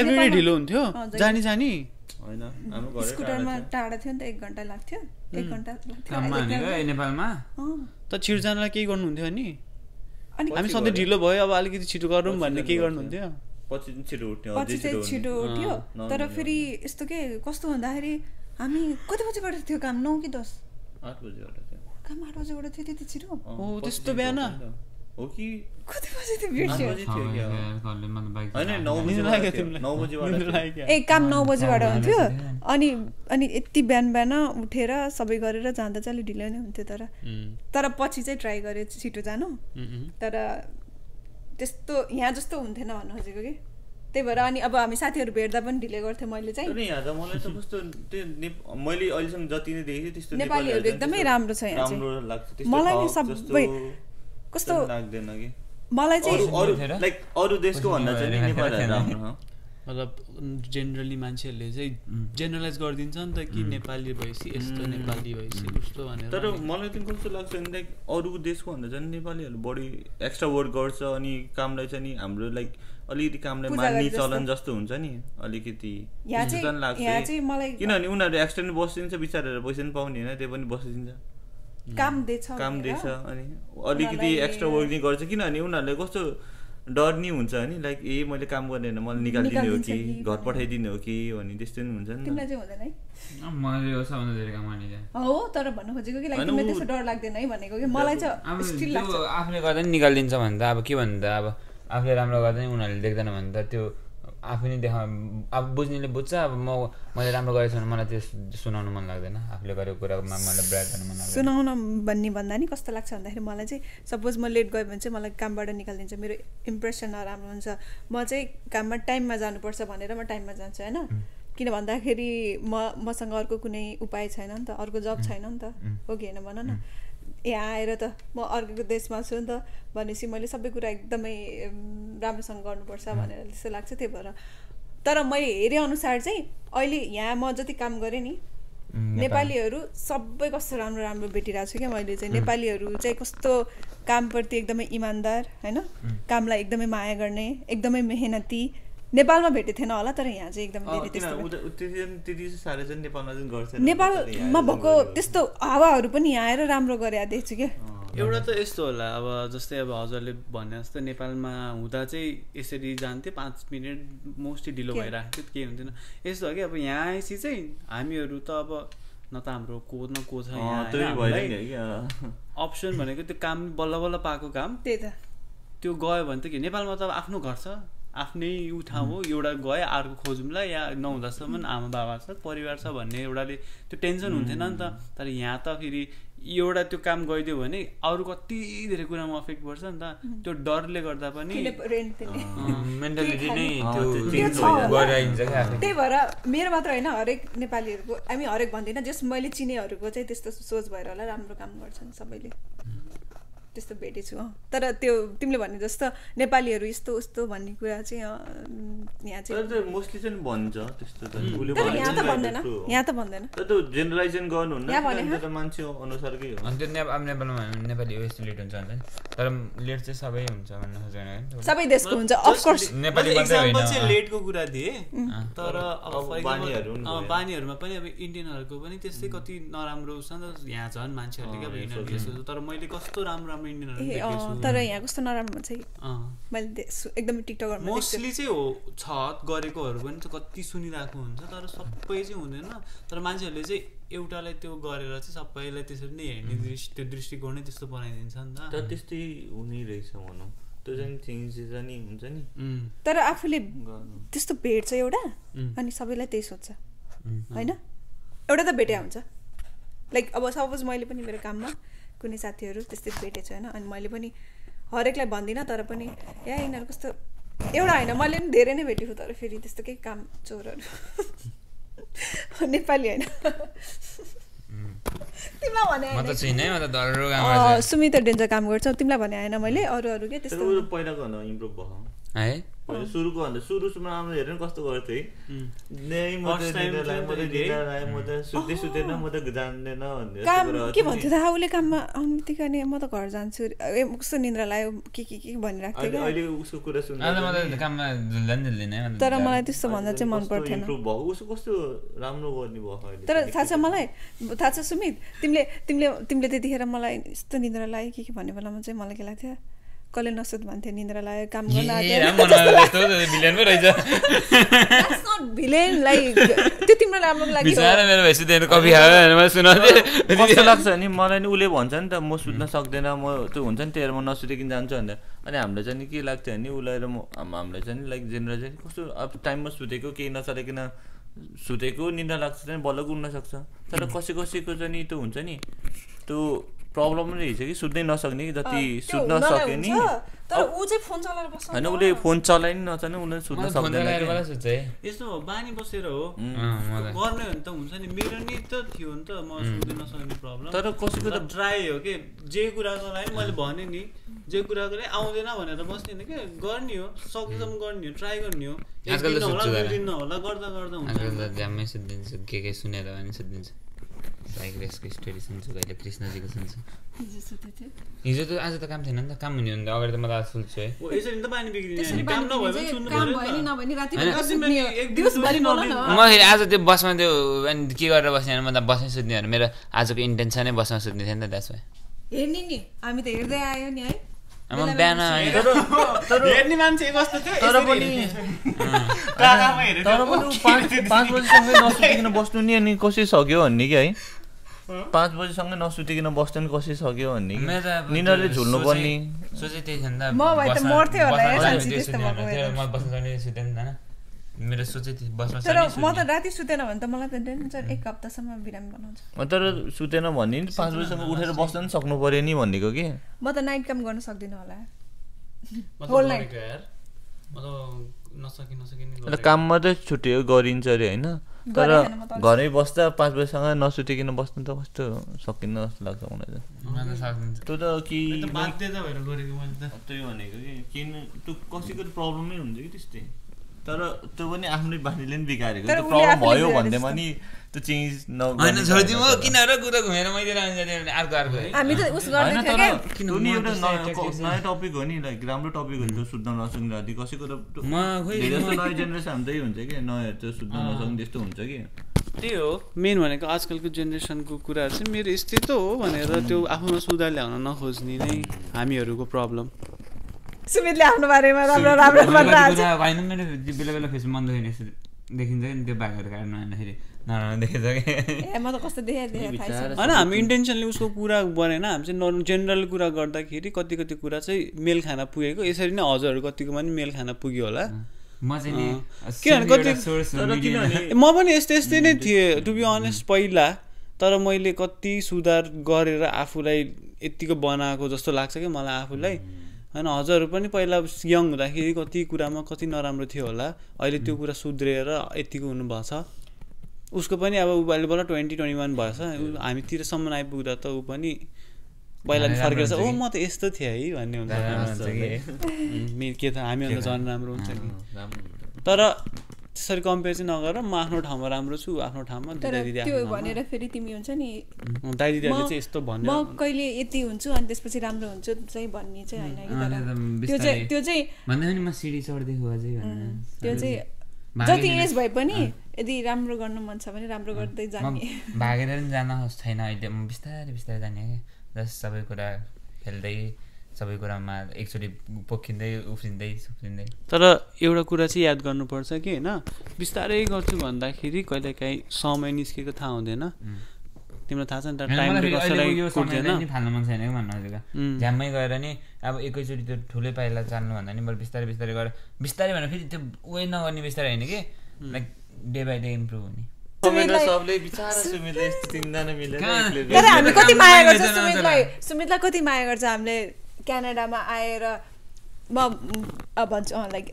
S2: एभ्री डे ढिलो हुन्थ्यो जानी
S1: होइन
S4: स्कुटरमा टाढा थियो नि त 1 घन्टा लाग्थ्यो 1 घन्टा
S3: नेपालमा
S2: त छिर जानलाई केही गर्नुहुन्थ्यो नि हामी सधैँ ढिलो भयो अब अलिकति छिटो गरौँ भन्ने के गर्नुहुन्थ्यो
S1: पछि छिटो
S4: पछि चाहिँ छिटो उठ्यो तर फेरि यस्तो के कस्तो भन्दाखेरि हामी कति बजीबाट थियो काम 9 कि 10
S1: 8 बजीबाट थियो
S4: काम 8 बजीबाट थियो त्यति छिटो
S2: ओ त्यस्तो बिहान
S1: हो कि
S4: कति बजी थियो बिर्स्यो
S1: हैन 9 बजीबाट
S4: ए काम 9 बजीबाट हुन्थ्यो अनि यति बिहान उठेर सबै गरेर जाँदा चाहिँ अलिक ढिलो नै हुन्थ्यो तर पछि चाहिँ ट्राई गरेँ छिटो जानु तर त्यस्तो यहाँ जस्तो हुन्थेन भन्नु खोजेको कि त्यही भएर अनि अब हामी साथीहरू भेट्दा पनि ढिले गर्थेँ मैले चाहिँ
S1: यहाँ त मलाई त कस्तो त्यो मैले अहिलेसम्म जति नै देखेँ त्यस्तो
S4: नेपालीहरू एकदमै राम्रो छ यहाँ चाहिँ मलाई नि सबै कस्तो
S1: लाग्दैन कि
S4: मलाई चाहिँ
S1: लाइक अरू देशको भन्दा चाहिँ नेपालहरु राम्रो
S2: मतलब जेनरली मान्छेहरूले चाहिँ जेनरलाइज गरिदिन्छ नि त कि नेपाली भएपछि यस्तो नेपाली भएपछि उस्तो भनेर
S1: तर मलाई चाहिँ कस्तो लाग्छ भने लाइक अरू देशको भन्दा चाहिँ नेपालीहरू बढी एक्स्ट्रा वर्क गर्छ अनि कामलाई चाहिँ नि हाम्रो लाइक अलिकति कामलाई मान्ने चलन जस्तो हुन्छ नि अलिकति लाग्छ किनभने उनीहरू एक्स्ट्रा नि बसिदिन्छ बिचाराहरू पैसा नि पाउने होइन त्यो पनि बसिदिन्छ
S4: काम दिएछ
S1: अनि अलिकति एक्स्ट्रा वर्क नि गर्छ किनभने उनीहरूले कस्तो डर नि हुन्छ नि लाइक मैले काम गर्दैन मलाई निकालिदिने हो कि घर पठाइदिने हो कि भन्ने त्यस्तो नि हुन्छ नि
S4: तिमीलाई चाहिँ हुँदैन है
S3: मैले यो सबभन्दा धेरै काम गर्ने
S4: हो तर भन्नु खोजेको कि लाइक तिमीलाई त्यस्तो डर लाग्दैन है भनेको कि मलाई चाहिँ स्टिल लाग्छ
S3: आफूले गर्दा नि निकालिदिन्छ भने त अब के भन्नु त अब आफूले राम्रो गर्दा नि उनीहरूले देख्दैन भने त त्यो आफू नै देखा अब बुझ्नेले बुझ्छ अब मैले राम्रो गरेको छु भने मलाई त्यो सुनाउनु मन लाग्दैन आफूले गरेको कुरामा मलाई ब्राग गर्नु मन लाग्दैन
S4: सुनाउन भन्दा नि कस्तो लाग्छ भन्दाखेरि मलाई चाहिँ सपोज म लेट गएँ भने चाहिँ मलाई कामबाट निकालिदिन्छ मेरो इम्प्रेसन नराम्रो हुन्छ म चाहिँ काममा टाइममा जानुपर्छ भनेर म टाइममा जान्छु होइन किन भन्दाखेरि मसँग अर्को कुनै उपाय छैन नि त अर्को जब छैन नि त हो कि होइन भन न यहाँ आएर त म अर्को देशमा छु नि त भनेपछि मैले सबै कुरा एकदमै राम्रोसँग गर्नुपर्छ भनेर त्यस्तो लाग्छ त्यही भएर तर मैले हेरे अनुसार चाहिँ अहिले यहाँ म जति काम गरेँ नि नेपालीहरू सबै कस्तो राम्रो राम्रो भेटिरहेको छु क्या मैले चाहिँ नेपालीहरू चाहिँ कस्तो कामप्रति एकदमै इमान्दार होइन कामलाई एकदमै माया गर्ने एकदमै मेहनती नेपालमा भेटेको थिएन होला तर यहाँ चाहिँ एकदम नेपालमा भएको त्यस्तो हावाहरू पनि यहाँ आएर राम्रो गरे देख्छु क्या
S2: एउटा त यस्तो होला अब जस्तै अब हजुरले भने जस्तो नेपालमा हुँदा चाहिँ यसरी जान्थ्यो 5 मिनट मोस्टली ढिलो भइरहेको थियो केही हुन्थेन यस्तो हो कि अब यहाँ आएपछि चाहिँ हामीहरू त अब न त हाम्रो को छ यहाँ अप्सन भनेको त्यो काम बल्ल बल्ल पाएको काम
S4: त्यही त
S2: त्यो गयो भने त के नेपालमा त अब आफ्नो घर छ आफ्नै ठाउँ हो एउटा गयो अर्को खोजौँला या नहुँदासम्म आमा बाबा छ परिवार छ भन्ने एउटाले त्यो टेन्सन हुन्थेन नि त तर यहाँ त फेरि एउटा त्यो काम गइदियो भने अरू कति धेरै कुरामा अफेक्ट पर्छ नि त त्यो डरले गर्दा पनि
S3: मेन्टालिटी नै त्यो गराइन्छ क्या
S4: त्यही भएर मेरो मात्र होइन हरेक नेपालीहरूको हामी हरेक भन्दैन जस मैले चिनेहरूको चाहिँ त्यस्तो सोच भएर होला राम्रो काम गर्छन् सबैले त्यस्तो भेटेछु तर त्यो तिमीले भने जस्तो नेपालीहरू यस्तो उस्तो भन्ने कुरा चाहिँ यहाँ चाहिँ
S1: मोस्टली चाहिँ भन्छ त्यस्तो
S4: तर यहाँ त भन्दैन
S1: तर त्यो जेनरलाइजेसन गर्नुहुन्न त मान्छे अनुसारकै हो
S3: अनि त्यो नेपालमा नेपाली यस्तो लेट हुन्छ भने तर लेट चाहिँ सबै हुन्छ भन्नु खोजेन
S4: सबै देशको हुन्छ अफ कोर्स
S3: नेपाली मात्रै होइन
S2: चाहिँ लेटको कुरा दिए तर अब बानीहरुमा पनि अब इन्डियनहरुको पनि त्यस्तै कति नराम्रो छ नि त यहाँ झन् मान्छेहरुले के अब इन्डियन तर मैले कस्तो राम्रो
S4: तर यहाँ कस्तो नराम्रो हुन्छ कि मैले एकदमै टिकटकरमा
S2: मोस्टली चाहिँ हो छ गरेकोहरू पनि त कति सुनिरहेको हुन्छ तर सबै चाहिँ हुँदैन तर मान्छेहरूले चाहिँ एउटालाई त्यो गरेर चाहिँ सबैलाई त्यसरी नै हेर्ने त्यो दृष्टिकोण नै त्यस्तो बनाइदिन्छ नि
S1: त त्यस्तै हुने रहेछ भनौँ त्यो चाहिँ चेन्जेस नि हुन्छ नि
S4: तर आफूले त्यस्तो भेट्छ एउटा अनि सबैलाई त्यही सोध्छ होइन एउटा त भेटे हुन्छ लाइक अब सपोज मैले पनि मेरो काममा कुनै साथीहरू त्यस्तै भेटेको छु होइन अनि मैले पनि हरेकलाई भन्दिनँ तर पनि यिनीहरू कस्तो एउटा होइन मैले पनि धेरै नै भेटेको तर फेरि त्यस्तो केही काम चोरहरू नेपाली होइन तिमीलाई भने सुमित डेन्जर काम गर्छौ तिमीलाई भने आएन मैले अरू के त्यस्तो
S1: पहिलाको भन्दा इम्प्रुभ भयो
S3: है
S1: सुरुको भन्दा सुरुमा राम्रो हेर्नु कस्तो गर्थ्यो
S4: के भन्थ्यो त उसले काममा आउनु बित्तिकै अनि म त घर जान्छु कस्तो निन्द्रा लाग्यो के भनिरहेको थियो तर मलाई त्यस्तो भन्दा चाहिँ मन पर्थेन तर थाहा छ मलाई थाहा छ सुमित तिमीले त्यतिखेर मलाई यस्तो निन्द्रा लाग्यो के भन्ने बेलामा चाहिँ मलाई के लाग्थ्यो कसले नसुत भन्थ्यो निन्द्रा लाग्यो काम भिलेन लाइक त्यो तिम्रो राम्रो लागि
S1: कस्तो लाग्छ नि मलाई नि उसले भन्छ नि त म सुत्न सक्दैन म त्यो हुन्छ नि त्यही म नसुतिकन जान्छु भनेर अनि हामीलाई चाहिँ के लाग्थ्यो भने उसलाई र हामीलाई चाहिँ लाइक जेनरल चाहिँ कस्तो अब टाइममा सुतेको केही नचलेकिन सुतेको निन्द्रा लाग्छ चाहिँ बल्ल उड्न सक्छ तर कसैको चाहिँ नि त्यो हुन्छ नि त्यो प्रब्लम नै रहेछ कि सुत्नै नसक्ने कि जति सुत्न सक्यो नि होइन उसले फोन चलाइ नि नचल्ने उसले सुत्न सक्दैन
S2: यस्तो हो बानी बसेर हो गर्ने हो भने त हुन्छ नि मेरो नि त थियो नि त म सुत्न नसक्ने प्रब्लम
S1: तर कसैको त
S2: ट्राई हो कि जे कुराको लागि मैले भने नि जे कुराको लागि आउँदैन भनेर बस्दैन कि गर्ने हो सकेसम्म गर्ने हो ट्राई गर्ने हो होला गर्दा गर्दा हुन्छ
S3: ज्यामै सुत्दिन्छु के सुनेर भने सुत्दिन्छु बाइक रेसको स्टोरी सुन्छु कहिले कृष्णजीको सुन्छु हिजो त आज त काम थिएन नि त काम हुने हो नि त अगाडि त म त आज सुन्छु है
S2: यसरी त बानी बिग्रिने काम नभए पनि सुन्नु
S3: म फेरि आज त्यो बसमा त्यो अनि के गरेर बस्ने म त बसमै सुत्ने भनेर मेरो आजको इन्टेन्सनै बसमा सुत्ने थियो नि त त्यसमा
S4: हेर्ने नि हामी त हेर्दै आयो नि है
S3: म बिहान
S2: हेर्ने मान्छे कस्तो थियो
S1: तर पनि 5 बजीसँगै नसुतिकन बस्नु नि अनि कसै सक्यो भन्ने कि है 5 बजीसँगै नसुतिकन बस्नु नि कसै सक्यो भन्ने कि निन्द्राले झुल्नु पर्ने
S3: सोचे त्यही थियो नि त
S4: म भए त मर्थे होला
S3: म बस्न जाने सुते नि त मेरो सोचे बस्न
S4: तर म त राति सुतेन भने त मलाई त टेन्सन 1 हप्तासम्म बिरामी बनाउँछ
S1: तर सुतेन भने 5 बजीसम्म उठेर बस्न नि सक्नु पर्यो नि भन्नेको कि
S4: म त नाइट काम गर्न सक्दिनँ होला
S2: होल नाइट म त नसकिन
S1: काम मात्रै छुट्यो गरिन्छ अरे होइन तर घरै बस्दा 5 बजीसँग नसुतिकन बस्नु त कस्तो सकिन्न जस्तो लाग्छ मलाई त त्यो त कि
S2: बाध्यता भएर गरेको मैले त
S1: त्यही भनेको कि किन त्यो कसैको प्रब्लमै हुन्छ कि त्यस्तै तर त्यो पनि आफ्नै बानीले नि बिगारेको त्यो प्रब्लम भयो भन्दैमा नि त्यो चेन्ज
S3: होइन छोडिदिउँ हो किन र कुरा घुमेर मैले अर्को
S4: हामी त उस गर्दै थियो
S1: किन एउटा नयाँ टपिक हो नि लाइक राम्रो टपिक हो नि त्यो सुत्न नसक्ने राति कसैको त नयाँ जेनेरेसन त्यही हुन्छ कि नयाँ त्यो सुत्न नसक्ने त्यस्तो हुन्छ कि
S2: त्यही हो मेन भनेको आजकलको जेनेरेसनको कुराहरू चाहिँ मेरो यस्तै त हो भनेर त्यो आफूमा सुधार ल्याउन नखोज्ने नै हामीहरूको प्रब्लम
S4: सुमितले आफ्नो बारेमा राम्रो राम्रो भनिरहेछ
S3: होइन मेरो बेला बेला फेस मन देखिन्छ नि त्यो बाघहरू काट्नु भन्दाखेरि नराम्रो देखिन्छ कि
S4: म त कस्तो देखाइ
S2: होइन हामी इन्टेन्सनली उसको कुरा गरेन हामी चाहिँ जेनरल कुरा गर्दाखेरि कति कति कुरा चाहिँ मेल खाना पुगेको यसरी नै हजुरहरू कतिको पनि मेल खाना पुग्यो होला
S3: म चाहिँ
S2: म पनि यस्तै नै थिएँ टु बी अनेस्ट पहिला तर मैले कति सुधार गरेर आफूलाई यतिको बनाएको जस्तो लाग्छ कि मलाई आफूलाई होइन हजुरहरू पनि पहिला यङ हुँदाखेरि कति कुरामा कति नराम्रो थियो होला अहिले त्यो कुरा सुध्रिएर यतिको हुनुभएको छ उसको पनि अब अहिले बल्ल 2021 भएछ हामीतिरसम्म आइपुग्दा त ऊ पनि पहिला फर्केर छ ओ म त यस्तो थिएँ है भन्ने हुन्छ के त हामीभन्दा झन् राम्रो हुन्छ नि तर त्यसरी कम्पेयर चाहिँ नगर म आफ्नो ठाउँमा राम्रो छु आफ्नो ठाउँमा
S4: त्यो भनेर फेरि तिमी हुन्छ नि
S2: दाइ दिदीले चाहिँ यस्तो भन्ने
S4: म कहिले यति हुन्छु अनि त्यसपछि राम्रो हुन्छु चाहिँ भन्ने चाहिँ हैन कि तर त्यो चाहिँ
S3: भन्दा पनि म सिडी चढ्दै हो अझै भन्नु
S4: त्यो चाहिँ जति एज भए पनि यदि राम्रो गर्न मन छ भने राम्रो गर्दै जाने
S3: भागेर पनि जान छैन अहिले म बिस्तारै बिस्तारै जाने के जस सबै कुरा खेल्दै सबै कुरामा एकचोटि पोखिँदै उफ्रिँदै सुफ्रिँदै
S2: तर एउटा कुरा चाहिँ याद गर्नुपर्छ कि होइन बिस्तारै गर्छु भन्दाखेरि कहिलेकाहीँ समय निस्केको थाहा हुँदैन तिमीलाई थाहा छ नि त टाइमले कसैलाई कुट्दैन
S3: फाल्न मन छैन कि भन्नु हजुर झ्याम्मै गएर नि अब एकैचोटि त्यो ठुलै पाइला चाल्नु भन्दा नि बरु बिस्तारै बिस्तारै गरेर बिस्तारै भनेर फेरि त्यो उयो नगर्ने बिस्तारै होइन कि like day by day improve हुने
S4: सुमितलाई कति माया गर्छ हामीले क्यानाडामा आएर म भन्छु लाइक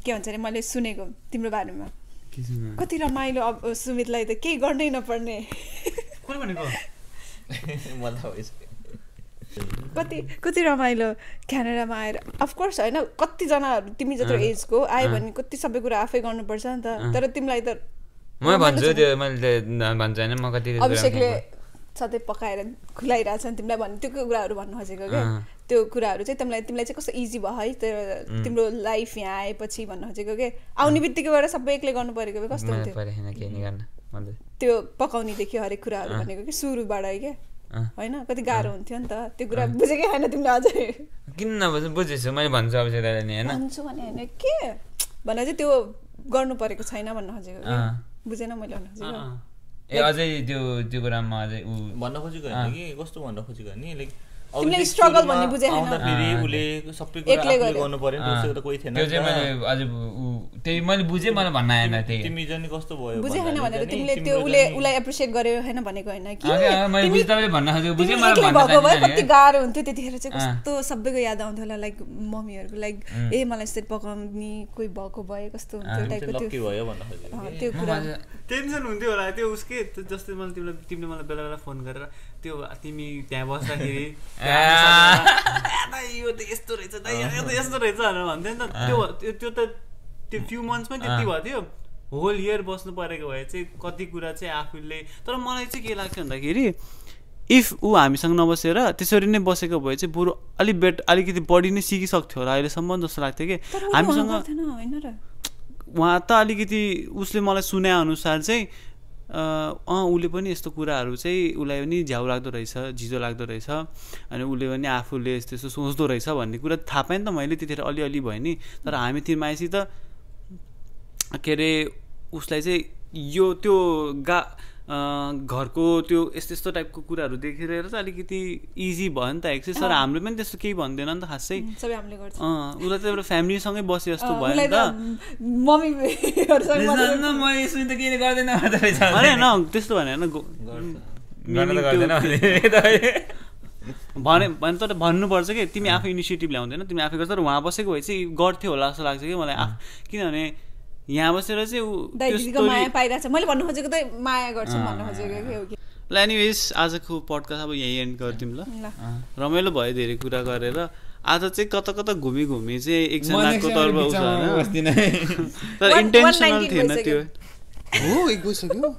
S4: के भन्छ अरे मैले सुनेको तिम्रो बारेमा कति रमाइलो अब सुमितलाई त केही गर्नै नपर्ने कति रमाइलो क्यानाडामा आएर अफकोर्स होइन कतिजनाहरू तिमी जत्रो एजको आयो भने कति सबै कुरा आफै गर्नुपर्छ नि त तर तिमीलाई त
S3: म भन्छु त्यो मैले भन्छु होइन म कति
S4: अभिषेकले सधैँ पकाएर खुलाइरहेछ नि तिमीलाई भन्ने त्यो कुराहरू भन्नु खोजेको क्या त्यो कुराहरू चाहिँ तिमीलाई चाहिँ कस्तो इजी भयो है तिम्रो लाइफ यहाँ आएपछि भन्नु खोजेको के आउने बित्तिकैबाट सबै एक्लै गर्नु परेको कस्तो हुन्थ्यो त्यो पकाउनेदेखि हरेक कुराहरू भनेको कि सुरुबाट क्या होइन कति गाह्रो हुन्थ्यो नि त त्यो कुरा बुझेकै छैन तिमीले अझै
S3: किन नबुझ्नु बुझेछु मैले भन्छु अब चाहिँ नि हैन
S4: भन्छु भने हैन के भने चाहिँ त्यो गर्नु परेको छैन भन्न खोजेको बुझेन मैले भन्न खोजेको
S3: ए अझै त्यो कुरामा अझै उ
S1: भन्न खोजेको हैन कि कस्तो भन्न खोजेको नि लाइक
S4: तिमीले स्ट्रगल भन्ने बुझे हैन
S1: आउँदा फेरि उले सबै कुरा आफूले गर्नु पर्यो नि त्यसको त कोही थिएन
S3: त्यो चाहिँ मैले अझ त्यही मैले बुझे मलाई भन्न आएन त्यही
S1: तिमी जनि कस्तो भयो
S4: बुझे हैन भनेर तिमीले त्यो उलाई एप्रिशिएट गर्यो हैन भनेको हैन कि
S3: मैले बुझे तपाईले भन्न खोजेको बुझे मलाई भन्न
S4: भएको भए कति गाह्रो हुन्थ्यो त्यतिखेर चाहिँ कस्तो सबैको याद आउँथ्यो होला लाइक मम्मीहरुको लाइक ए मलाई यसरी पकाउने कोही भएको भए कस्तो हुन्थ्यो टाइपको
S1: लक्की भयो भन्न खोजेको
S4: त्यो कुरा
S2: टेन्सन हुन्थ्यो होला त्यो उसके जस्तै मैले तिमीले मलाई बेला बेला फोन गरेर त्यो तिमी त्यहाँ बस्दाखेरि यो त यस्तो रहेछ यो त यस्तो रहेछ भनेर भन्थ्यो नि त त्यो त त्यो फ्यु मन्थ्समै त्यति भयो थियो होल इयर बस्नु परेको भए चाहिँ कति कुरा चाहिँ आफूले तर मलाई चाहिँ के लाग्छ भन्दाखेरि इफ ऊ हामीसँग नबसेर त्यसरी नै बसेको भए चाहिँ बरु अलिकति बढी नै सिकिसक्थ्यो होला अहिलेसम्म जस्तो लाग्थ्यो कि हामीसँग उहाँ त अलिकति उसले मलाई सुने अनुसार चाहिँ उसले पनि यस्तो कुराहरू चाहिँ उसलाई पनि झ्याउ लाग्दो रहेछ झिजो लाग्दो रहेछ अनि उसले पनि आफूले त्यस्तो सोच्दो रहेछ भन्ने कुरा थाहा पाएँ नि त मैले त्यतिखेर अलिअलि भयो नि तर हामी तिमीमाएपछि त के अरे उसलाई चाहिँ यो त्यो घरको त्यो यस्तो टाइपको कुराहरू देखेर चाहिँ अलिकति इजी भयो नि त एक्सेस तर हामीले पनि त्यस्तो केही भन्दैन नि त खासै
S4: सबै हामीले गर्छ
S2: उसलाई त एउटा फ्यामिलीसँगै बसे जस्तो भयो नि त
S3: मम्मीहरुसँग मैले सुनि त केले गर्दैन
S2: हैन त्यस्तो भने हैन भने तर भन्नुपर्छ कि तिमी आफै इनिसिएटिभ ल्याउँदैन तिमी आफै गर्छ तर उहाँ बसेको भए चाहिँ गर्थ्यो होला जस्तो लाग्छ कि मलाई किनभने यहाँ बसेर चाहिँ
S4: माया पाइरहेछ मैले भन्नु खोजेको त माया गर्छु भन्नु खोजेको के
S2: ल एनिवेज आजको पडकास्ट अब यही एन्ड गर्दिउँ ल रमाइलो भयो धेरै कुरा गरेर आज चाहिँ कता कता घुमी चाहिँ एकजनाको तर्फ आउँछ हैन तर इन्टेन्सनल थिएन त्यो हो एक गइसक्यो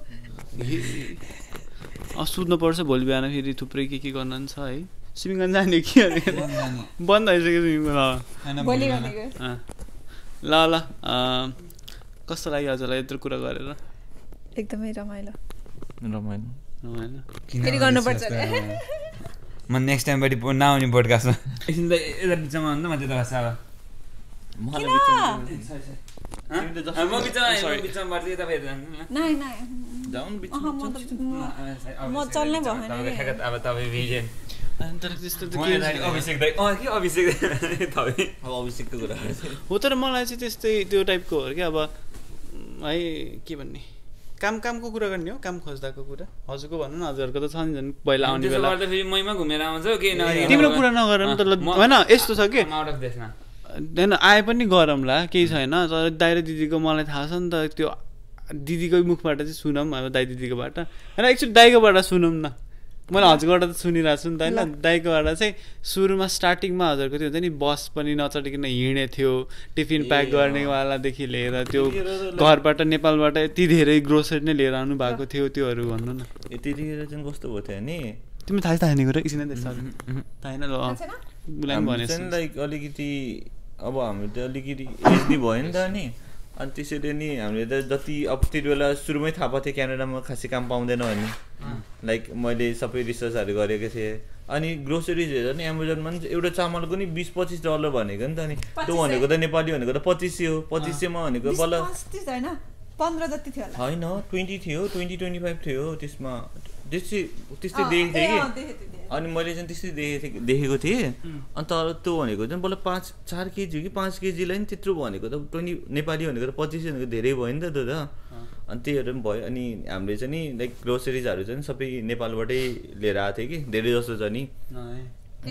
S2: सुत्नु पर्छ भोलि बिहान फेरि थुप्रै के गर्न छ है स्विमिङ गर्न जाने कि बन्द भइसक्यो स्विमिङ ल कस्तो लाग्यो हजुरलाई यत्रो कुरा गरेर
S4: एकदमै रमाइलो
S3: फेरि गर्नुपर्छ म नेक्स्ट टाइम पनि नआउने पोडकास्टमा एकछिन त यता बिचमा भन्दा म त्यता बस्छ अब म बिचमा बस्छु यता फेरि
S4: म चल्नै भएन
S3: अब तपाईँ भिजन
S2: हो तर मलाई चाहिँ त्यस्तै त्यो टाइपको हो क्या अब है के भन्ने कामको कुरा गर्ने हो काम खोज्दाको कुरा हजुरको भन्नु न हजुरको त छ नि झन् पहिला आउने बेला
S3: मैमा घुमेर आउँछ के
S2: तिम्रो कुरा नगर नि त होइन यस्तो छ कि होइन आए पनि गरौँला केही छैन तर दाइ र दिदीको मलाई थाहा छ नि त त्यो दिदीकै मुखबाट चाहिँ सुनौँ अब दाइ दिदीकोबाट होइन एकचोटि दाइकोबाट सुनौँ न मैले हजुरकोबाट त सुनिरहेको छु नि त होइन दाइकोबाट चाहिँ सुरुमा स्टार्टिङमा हजुरको त्यो हुन्छ नि बस पनि नचढिकन हिँडे थियो टिफिन प्याक गर्नेवालादेखि लिएर त्यो घरबाट नेपालबाट यति धेरै ग्रोसरी नै लिएर आउनु भएको थियो त्योहरू भन्नु न
S1: त्यतिखेर चाहिँ कस्तो भएको थियो नि
S2: तिमी थाहा थाहा नि कुरा एकछिन थाहा छैन ल
S1: लाइक अलिकति अब हाम्रो त अलिकति एज भयो नि त नि अनि त्यसैले नि हामीले त जति अब त्यति बेला सुरुमै थाहा पाएको थियो क्यानाडामा खासै काम पाउँदैन भन्ने लाइक मैले सबै रिसर्चहरू गरेको थिएँ अनि ग्रोसरिज हेरेर नि एमाजोनमा पनि एउटा चामलको नि $20-25 भनेको नि त नि त्यो भनेको त नेपाली भनेको त 2500 हो 2500मा भनेको बल्ल
S4: होइन 15 जति थियो होला
S1: होइन 20 थियो 20-25 थियो त्यसमा त्यस्तै देखेको थिएँ कि अनि मैले चाहिँ त्यस्तै देखेको थिएँ अन्त त्यो भनेको चाहिँ बल्ल 4 केजी कि 5 केजीलाई नि त्यत्रो भनेको त 20 नेपाली भनेको त 25 भनेको धेरै भयो नि त त्यो त अनि त्यहीहरू पनि भयो अनि हामीले चाहिँ नि लाइक ग्रोसरिजहरू चाहिँ सबै नेपालबाटै लिएर आएको थियो कि धेरै जस्तो छ नि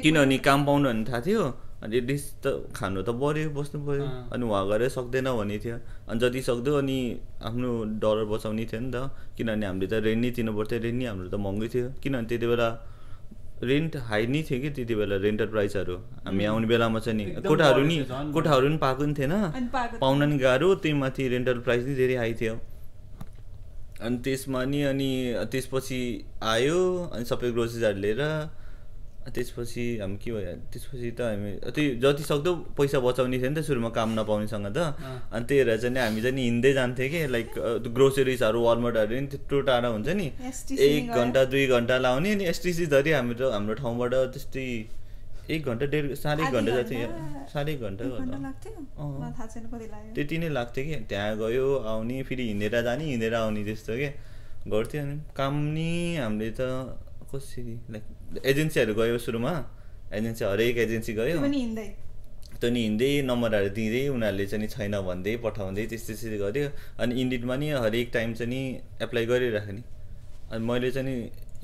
S1: किनभने काम पाउनु भन्ने थाहा थियो अनि एटलिस्ट त खानु त पऱ्यो बस्नु पऱ्यो अनि उहाँ गएर सक्दैन भन्ने थियो अनि जति सक्दो अनि आफ्नो डलर बचाउने थियो नि त किनभने हामीले त रेन्ट नै तिर्नु पर्थ्यो रेन्ट नै हाम्रो त महँगै थियो किनभने त्यति बेला रेन्ट हाई नै थियो कि त्यति बेला रेन्टल प्राइसहरू हामी आउने बेलामा चाहिँ नि कोठाहरू नि पाएको नि थिएन पाउन नि गाह्रो त्यही माथि रेन्टल प्राइस नै धेरै हाई थियो अनि त्यसमा नि अनि त्यसपछि आयो अनि सबै ग्रोसरिजहरू लिएर त्यसपछि हामी के भयो त्यसपछि त हामी जति सक्दो पैसा बचाउने थियो नि त सुरुमा काम नपाउनेसँग त अनि त्यही भएर चाहिँ हामी चाहिँ हिँड्दै जान्थ्यौँ कि लाइक ग्रोसरिजहरू वालमार्टहरू नि त्यत्रो टाढा हुन्छ नि 1 घन्टा 2 घन्टा लाउने अनि एसटिसी धरि हाम्रो ठाउँबाट त्यस्तै 1 घन्टा 1.5 घन्टा जति 1.5 घन्टा त्यति नै लाग्थ्यो कि त्यहाँ गयो आउने फेरि हिँडेर जाने हिँडेर आउने त्यस्तो के गर्थ्यो अनि काम नि हामीले त कसरी लाइक एजेन्सीहरू गयो सुरुमा एजेन्सी हरेक एजेन्सी गयो त्यो नि हिँड्दै नम्बरहरू दिँदै उनीहरूले चाहिँ छैन भन्दै पठाउँदै त्यस्तै गऱ्यो अनि इन्डिडमा नि हरेक टाइम चाहिँ नि एप्लाई गरिराखेँ नि अनि मैले चाहिँ नि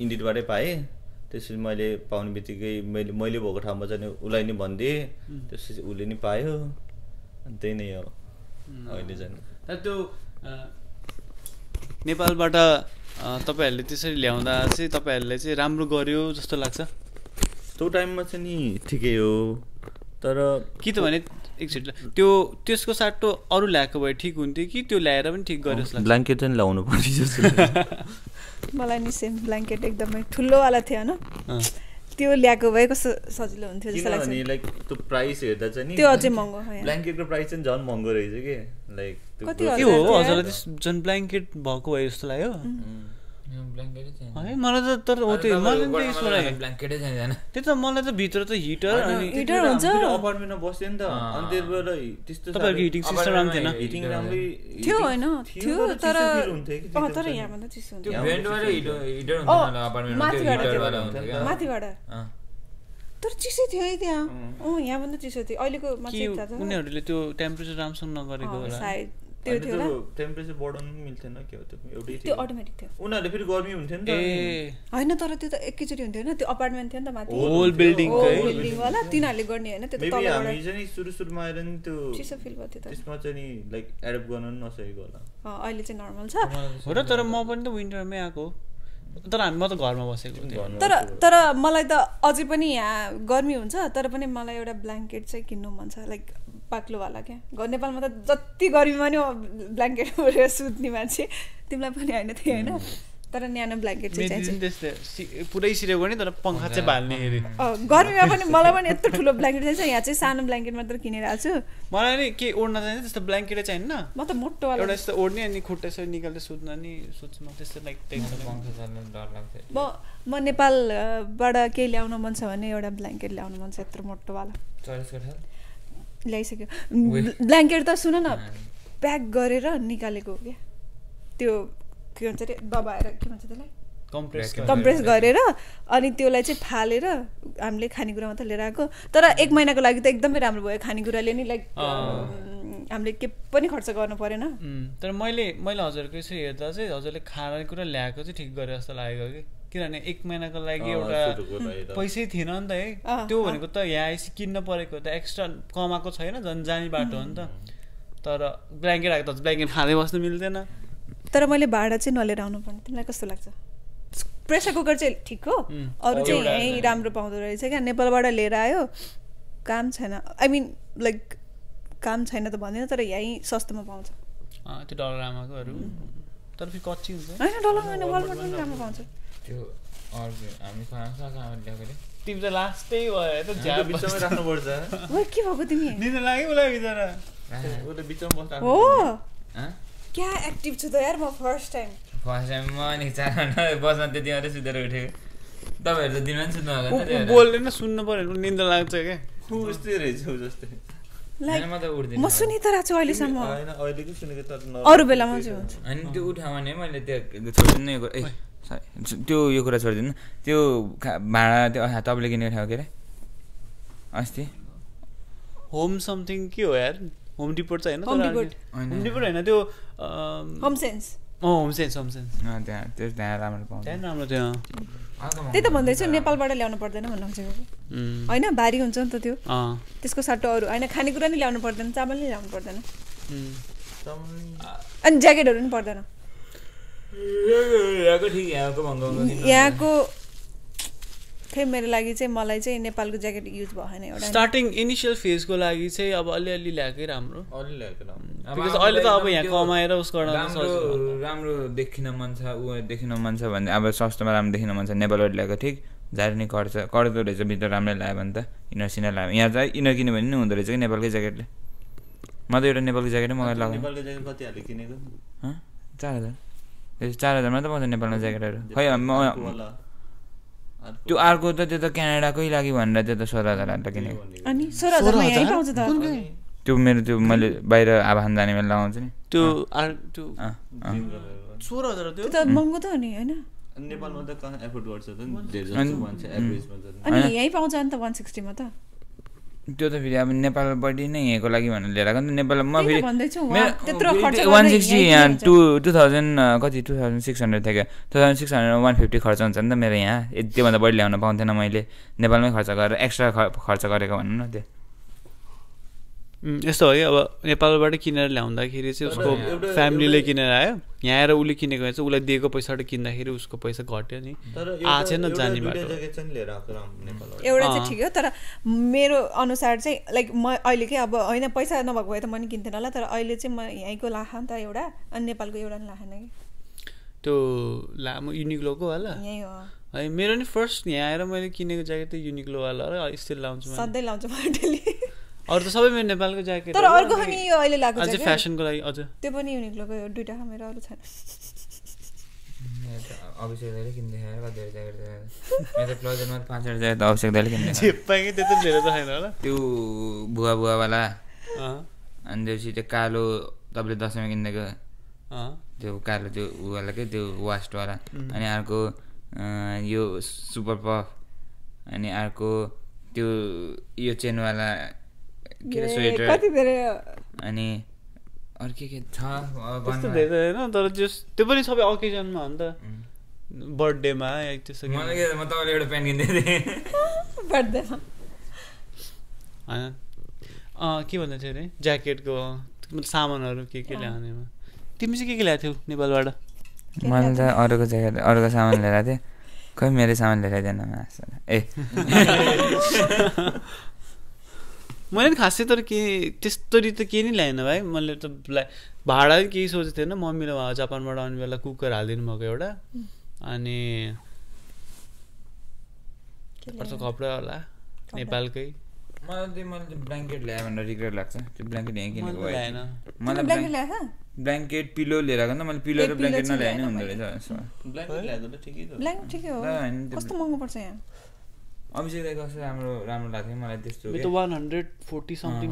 S1: इन्डिडबाटै पाएँ त्यसपछि मैले पाउने बित्तिकै मैले भएको ठाउँमा चाहिँ उसलाई नि भनिदिएँ त्यसपछि उसले नि पायो अनि त्यही नै हो अहिले चाहिँ
S2: त्यो नेपालबाट तपाईँहरूले त्यसरी ल्याउँदा चाहिँ तपाईँहरूले चाहिँ राम्रो गर्यो जस्तो लाग्छ
S1: त्यो टाइममा चाहिँ नि ठिकै हो तर
S2: कि त भने एकचोटि त्यसको साटो अरू ल्याएको भए ठिक हुन्थ्यो कि त्यो ल्याएर पनि ठिक गर्यो जस्तो लाग्छ
S1: ब्ल्याङ्केट चाहिँ ल्याउनु पर्ने जस्तो
S4: मलाई नि सेम ब्ल्याङ्केट एकदमै ठुलोवाला थियो होइन त्यो ल्याएको भए कस्तो सजिलो हुन्थ्यो जस्तो लाग्छ
S1: किनभने लाइक त्यो प्राइस हेर्दा चाहिँ नि
S4: त्यो अझै महँगो
S1: ब्ल्याङ्केटको प्राइस चाहिँ झन् महँगो रहेछ कि लाइक
S4: कति
S2: के हो हजुरलाई झन् ब्ल्याङ्केट भएको भए जस्तो लाग्यो मलाई त तर त्यही त मलाई त भित्र त हिटर
S4: हुन्छ
S1: अपार्टमेन्टमा बस्थ्यो नि त अनि त्यसबाट त्यस्तो
S2: तपाईँको हिटिङ सिस्टम राम्रो थिएन
S1: हिटिङ राम्रै
S4: थियो होइन थियो तर यहाँभन्दा चिसो हुन्थ्यो माथिबाट तर चिसो थियो है त्यहाँ यहाँभन्दा चिसो थियो अहिलेको
S2: उनीहरूले त्यो टेम्परेचर राम्रोसँग नगरेको
S4: सायद त्यो थियो होला
S1: टेम्परेचर बढाउनु मिल्थेन के हो त्यो एउटै
S4: त्यो अटोमेटिक थियो
S1: उनीहरूले फेरि गर्मी हुन्थ्यो नि त
S4: होइन तर त्यो त एकैचोटि हुन्थ्यो होइन त्यो अपार्टमेन्ट थियो नि त माथि
S2: होल बिल्डिङ
S4: वाला तिनीहरूले गर्ने होइन त्यो
S1: तलबाट हामी चाहिँ सुरुमा आएर नि त्यो
S4: चिसो फिल गर्थ्यो त
S1: त्यसमा चाहिँ नि लाइक एडप्ट गर्न नसकेको होला
S4: अहिले चाहिँ नर्मल छ
S2: हो र तर म पनि त विन्टरमै आएको तर म त घरमा बसेको
S4: तर मलाई त अझै पनि यहाँ गर्मी हुन्छ तर पनि मलाई एउटा ब्ल्याङ्केट चाहिँ किन्नु मन छ लाइक बाक्लोवाला क्या नेपालमा त जति गर्मीमा नि ब्ल्याङ्केट ओढेर सुत्ने मान्छे तिमीलाई पनि होइन थियो होइन तर न्यानो ब्ल्याङ्केट चाहिँ चाहिन्छ
S2: पुरै सिरेको गर्ने तर पङ्खा चाहिँ भाल्ने हेरे
S4: गर्मीमा पनि मलाई पनि यत्रो ठुलो ब्ल्याङ्केट चाहिन्छ यहाँ चाहिँ सानो ब्ल्याङ्केट मात्र किनेर आएको छु
S2: मलाई नि के ओढ्न चाहिन्छ त्यस्तो ब्ल्याङ्केटै चाहिन्न
S4: म त मोटोवाला
S2: एउटा यस्तो ओढ्ने अनि खुट्टा यसो निकाल्दै सुत्न नि सोच्नु त्यस्तो लाइक
S3: पङ्खा चल्न डर लाग्छ
S4: म नेपालबाट केही ल्याउन मन छ भने एउटा ब्ल्याङ्केट ल्याउनु मन छ यत्रो मोटोवाला ल्याइसक्यो ब्ल्याङ्केट त सुन न प्याक गरेर निकालेको हो क्या त्यो के भन्छ अरे दबाएर के भन्छ त्यसलाई कम्प्रेस गरेर अनि त्यसलाई चाहिँ फालेर हामीले खानेकुरा मात्र लिएर आएको तर 1 महिनाको लागि त एकदमै राम्रो भयो खानेकुराले नि लाइक हामीले के पनि खर्च गर्नु परेन
S2: तर मैले हजुरको यसो हेर्दा चाहिँ हजुरले खानेकुरा ल्याएको चाहिँ ठिक गरे जस्तो लागेको कि किनभने 1 महिनाको लागि एउटा पैसै थिएन नि त है त्यो भनेको त यहाँ आएपछि किन्न परेको त एक्स्ट्रा कमाएको छैन झन् जाने बाटो हो नि त तर ब्ल्याङ्केट आएको त ब्ल्याङ्केट खाँदै बस्नु मिल्दैन
S4: तर मैले भाडा चाहिँ नलिएर आउनु पर्ने तिमीलाई कस्तो लाग्छ प्रेसर कुकर चाहिँ ठिक हो अरू चाहिँ यहीँ राम्रो पाउँदो रहेछ क्या नेपालबाट लिएर आयो काम छैन आई मिन लाइक काम छैन त भन्दैन तर यहीँ सस्तोमा पाउँछ
S2: त्यो डलर आमाकोहरू तर फेरि कच्ची हुन्छ
S4: होइन डलर होइन वालमार्टमा पनि राम्रो पाउँछ
S3: त्यो हामी
S2: तिमी त लास्टै भयो त
S1: झ्याप बिचमै राख्नुपर्छ
S4: के भएको तिमी
S2: निद लाग्यो उसलाई बिचरा
S1: उसले बिचमा बस्दा
S4: हो क्या एक्टिभ छु त यार म फर्स्ट टाइम
S3: म नि 4 घन्टा बस्न त्यति मात्रै सुतेर उठेको तपाईँहरू त दिनमा पनि सुत्नु भएको
S2: बोल्दैन सुन्नु पर्यो निन्द लाग्छ क्या
S1: उस्तै रहेछ जस्तै
S4: म सुनि त रहेको छु अहिलेसम्म
S1: अहिलेको सुनेको त
S4: अरू बेलामा चाहिँ हुन्छ
S3: अनि त्यो उठामा नि मैले त्यो छोडिदिनु त्यो यो कुरा छोडिदिनु त्यो भाडा त्यो तपाईँले किनेको ठाउँ के अरे अस्ति
S2: होम समथिङ के हो यार होम डिपोट चाहिँ होइन होम डिपोट होइन त्यो
S4: होम सेन्स
S3: त्यहाँ त्यो त्यहाँ राम्रो पाउँछ
S2: त्यहाँ राम्रो थियो
S4: त्यही त भन्दैछु नेपालबाट ल्याउनु पर्दैन भन्नु खोजेको होइन भारी हुन्छ नि त त्यो त्यसको सट्टो अरू होइन खानेकुरा नि ल्याउनु पर्दैन चामल नि ल्याउनु पर्दैन अनि ज्याकेटहरू पनि पर्दैन यहाँको खै मेरो लागि चाहिँ मलाई चाहिँ नेपालको ज्याकेट युज भएन एउटा
S2: स्टार्टिङ इनिसियल फेजको लागि चाहिँ अब अलिअलि ल्याएकै राम्रो बिकज अहिले त अब यहाँ कमाएर उस गर्न
S3: राम्रो देखिन मन छ भने अब सस्तोमा राम्रो देखिन मन छ नेपालबाट ल्याएको ठिक जारी नै कर्दो रहेछ भित्र राम्रो ल्यायो भने त इनर सिनर ल्यायो यहाँ चाहिँ इनर किन्यो भने नि हुँदो रहेछ कि नेपालकै ज्याकेटले म त एउटा नेपालको ज्याकेटै मगाएर लगाएँ 4000 4,000 मा त पाउँछ नेपालमा ज्याकेटहरू खै त्यो अर्को त त्यो त क्यानाडाकै लागि भनेर त्यो त 16,000 किनेको
S4: अनि 16,000 मा यही पाउँछ त
S3: त्यो मेरो त्यो मैले बाहिर आभान जाने बेला लगाउँछु नि
S2: त्यो
S4: 16,000 त्यो त महँगो त हो नि हैन
S1: नेपालमा त कहाँ एफोर्ड गर्छ त धेरै जस्तो मान्छे एभरेजमा
S4: अनि यही पाउँछ नि त 160 मा त
S3: त्यो त फेरि अब नेपालपट्टि नै यहीँको लागि भनेर लिएर आएको नि त नेपालमा फेरि
S4: त्यत्रो खर्च
S3: 160 यहाँ 2000 कति 2600 थियो क्या 2600 150 खर्च हुन्छ नि त मेरो यहाँ त्योभन्दा बढी ल्याउन पाउँथेन मैले नेपालमै खर्च गरेर एक्स्ट्रा खर्च गरेको भन्नु न त्यो
S2: यस्तो हो कि अब नेपालबाट किनेर ल्याउँदाखेरि चाहिँ उसको फ्यामिलीले किनेर आयो यहाँ आएर उसले किनेको चाहिँ उसलाई दिएको पैसाबाट किन्दाखेरि उसको पैसा घट्यो नि आएन जाने बाटो
S4: एउटा चाहिँ ठिक हो तर मेरो अनुसार चाहिँ लाइक म अहिले के अब होइन पैसा नभएको भए त म नि किन्थेन होला तर अहिले चाहिँ म यहीँको लाखा नि त एउटा अनि नेपालको एउटा नि लाखेन कि
S2: त्यो लामो युनिक्लोको होला
S4: यही हो
S2: है मेरो नि फर्स्ट यहाँ आएर मैले किनेको ज्याकेट त युनिक्लो वाला र स्टिल लाउँछु
S4: सधैँ लाउँछु म डेली
S2: अरू त सबै मेरो नेपालको ज्याकेट
S4: तर अर्को पनि यो अहिले लागेको
S2: अझै फ्यासनको लागि अझ
S4: त्यो पनि युनिक्लोको हो दुईटा मेरो अरू छैन
S3: अभिषेक दाइले किन्दै खाएर कतिवटा ज्याकेट मेरो त क्लोजरमा 5-6 ज्याकेट अभिषेक दाइले किन्दै
S2: छिप्पाइ त्यत्रो धेरै त छैन होला
S3: त्यो बुवा बुवावाला अनि त्यसपछि त्यो कालो तपाईँले दसैँमा किनिदिएको त्यो कालो त्यो उवाला के त्यो वास्टवाला अनि अर्को यो सुपर पफ अनि अर्को त्यो यो चेनवाला के अरे स्वेटर अनि अरू के छ
S2: त्यस्तो धेरै होइन तर त्यो पनि सबै ओकेजनमा हो नि त बर्थडेमा त्यस्तो
S3: म तपाईँले एउटा प्यान्ट किन्दै थिएँ
S4: बर्थडेमा
S2: होइन के भन्दा थियो अरे ज्याकेटको सामानहरू के ल्याउनेमा तिमी चाहिँ के ल्याएको थियौ नेपालबाट
S3: मैले त अरूको ज्याकेट अरूको सामान लिएर थिएँ खै मेरै सामान लिएर जान ए
S2: मैले पनि खासै तर के त्यस्तरी त केही नै ल्याएन भाइ मैले त भाडा केही सोचेको थिएन मम्मीले जापानबाट आउने बेला कुकर हालिदिनु भएको एउटा अनि कपडा होला नेपालकै
S3: मलाई ब्ल्याङ्केट ल्यायो भनेर रिग्रेट लाग्छ त्यो ब्ल्याङ्केट यहीँ किनेको
S2: ल्याएन
S3: मलाई ब्ल्याङ्केट पिलो लिएर आएको नि त मैले पिलो र ब्ल्याङ्केट नल्याए नि हुँदो रहेछ
S4: ब्ल्याङ्केट ठिकै हो कस्तो महँगो पर्छ यहाँ
S3: अभिषेक दाइको कस्तो राम्रो लाग्थ्यो मलाई त्यस्तो
S2: $140 समथिङ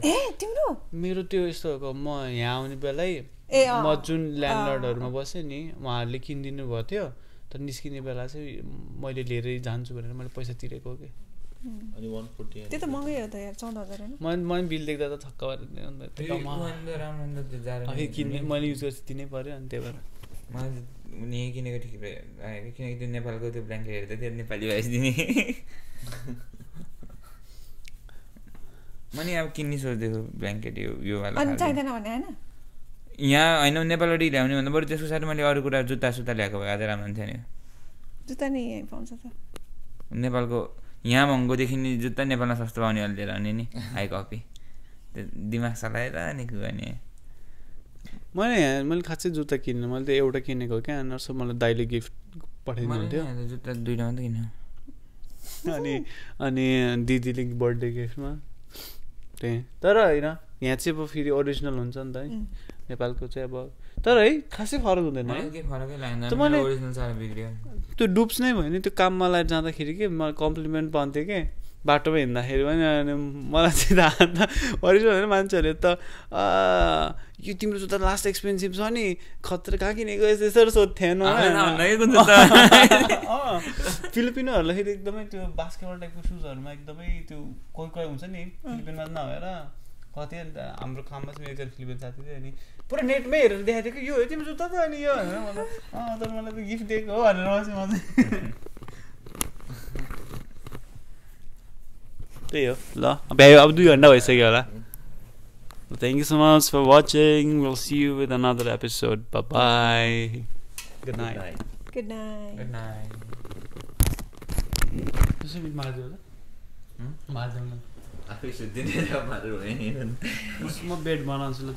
S4: ए तिम्रो
S2: मेरो त्यो यस्तो म यहाँ आउने बेलै म जुन ल्यान्डलर्डहरूमा बसेँ नि उहाँहरूले किनिदिनु भएको थियो तर निस्किने बेला चाहिँ मैले लिएरै जान्छु भनेर मैले पैसा तिरेको हो कि
S4: त्यो त महँगै हो त यार 14,000 हैन
S2: मैले बिल देख्दा त छक्क भएर किन्ने मैले युज गर्छु दिनै पर्यो अनि त्यही भएर
S3: मैले यहीँ किनेको ठिक लाग्यो किनकि त्यो नेपालको त्यो ब्ल्याङ्केट हेर्दा त्यो नेपाली भएपछि दिने मैले अब किन्ने सोच्दैछु ब्ल्याङ्केट यो वाला
S4: अनि चाहिँदैन भने हैन
S3: यहाँ होइन नेपालबाट ल्याउने भन्दा बरु त्यसको साथै मैले अरू कुरा जुत्ता ल्याएको भए अझै राम्रो हुन्थ्यो नि
S4: जुत्ता नि यहीँ पाउँछ त
S3: नेपालको यहाँ महँगो देखिने जुत्ता नेपालमा सस्तो पाउने वाला लिएर आउने नि हाई कपी त्यो दिमाग चलाएर नि गर्ने
S2: मैले खासै जुत्ता किन्नु मैले त एउटा किनेको क्या नर्स मलाई दाइले गिफ्ट पठाइदिनुहुन्थ्यो
S3: जुत्ता दुईटा मात्रै किन्यो
S2: अनि दिदीले बर्थडे गिफ्टमा त्यही तर होइन यहाँ चाहिँ अब फेरि ओरिजिनल हुन्छ नि त है नेपालको चाहिँ अब तर है खासै फरक हुँदैन है त्यो डुब्स नै भयो नि त्यो काममा लगाएर जाँदाखेरि के मलाई कम्प्लिमेन्ट पाउँथ्यो कि बाटोमा हिँड्दाखेरि पनि अनि मलाई चाहिँ ओरिजिनल मान्छेहरूले त यो तिम्रो जुत्ता लास्ट एक्सपेन्सिभ छ नि खतरा कहाँ किनेको यसरी सोध्थेन फिलिपिनोहरूलाई फेरि एकदमै त्यो बास्केटबल टाइपको सुजहरूमा एकदमै त्यो कोही हुन्छ नि फिलिपिनमा नभएर कति हाम्रो काममा चाहिँ एकजना फिलिपिन साथी थियो अनि पुरा नेटमै हेरेर देखाएको थियो कि यो तिम्रो जुत्ता त अनि यो भनेर तर मलाई त गिफ्ट दिएको हो भनेर बसेँ म चाहिँ त्यही हो ल भ्यायो अब 2 घन्टा भइसक्यो होला Thank you so much for watching. We'll see you with another episode. Bye-bye. Good night.
S4: Good night.
S3: Good night.
S2: Doesn't it matter? Matter.
S1: I wish it didn't have matter.
S2: My bed, man, I'm still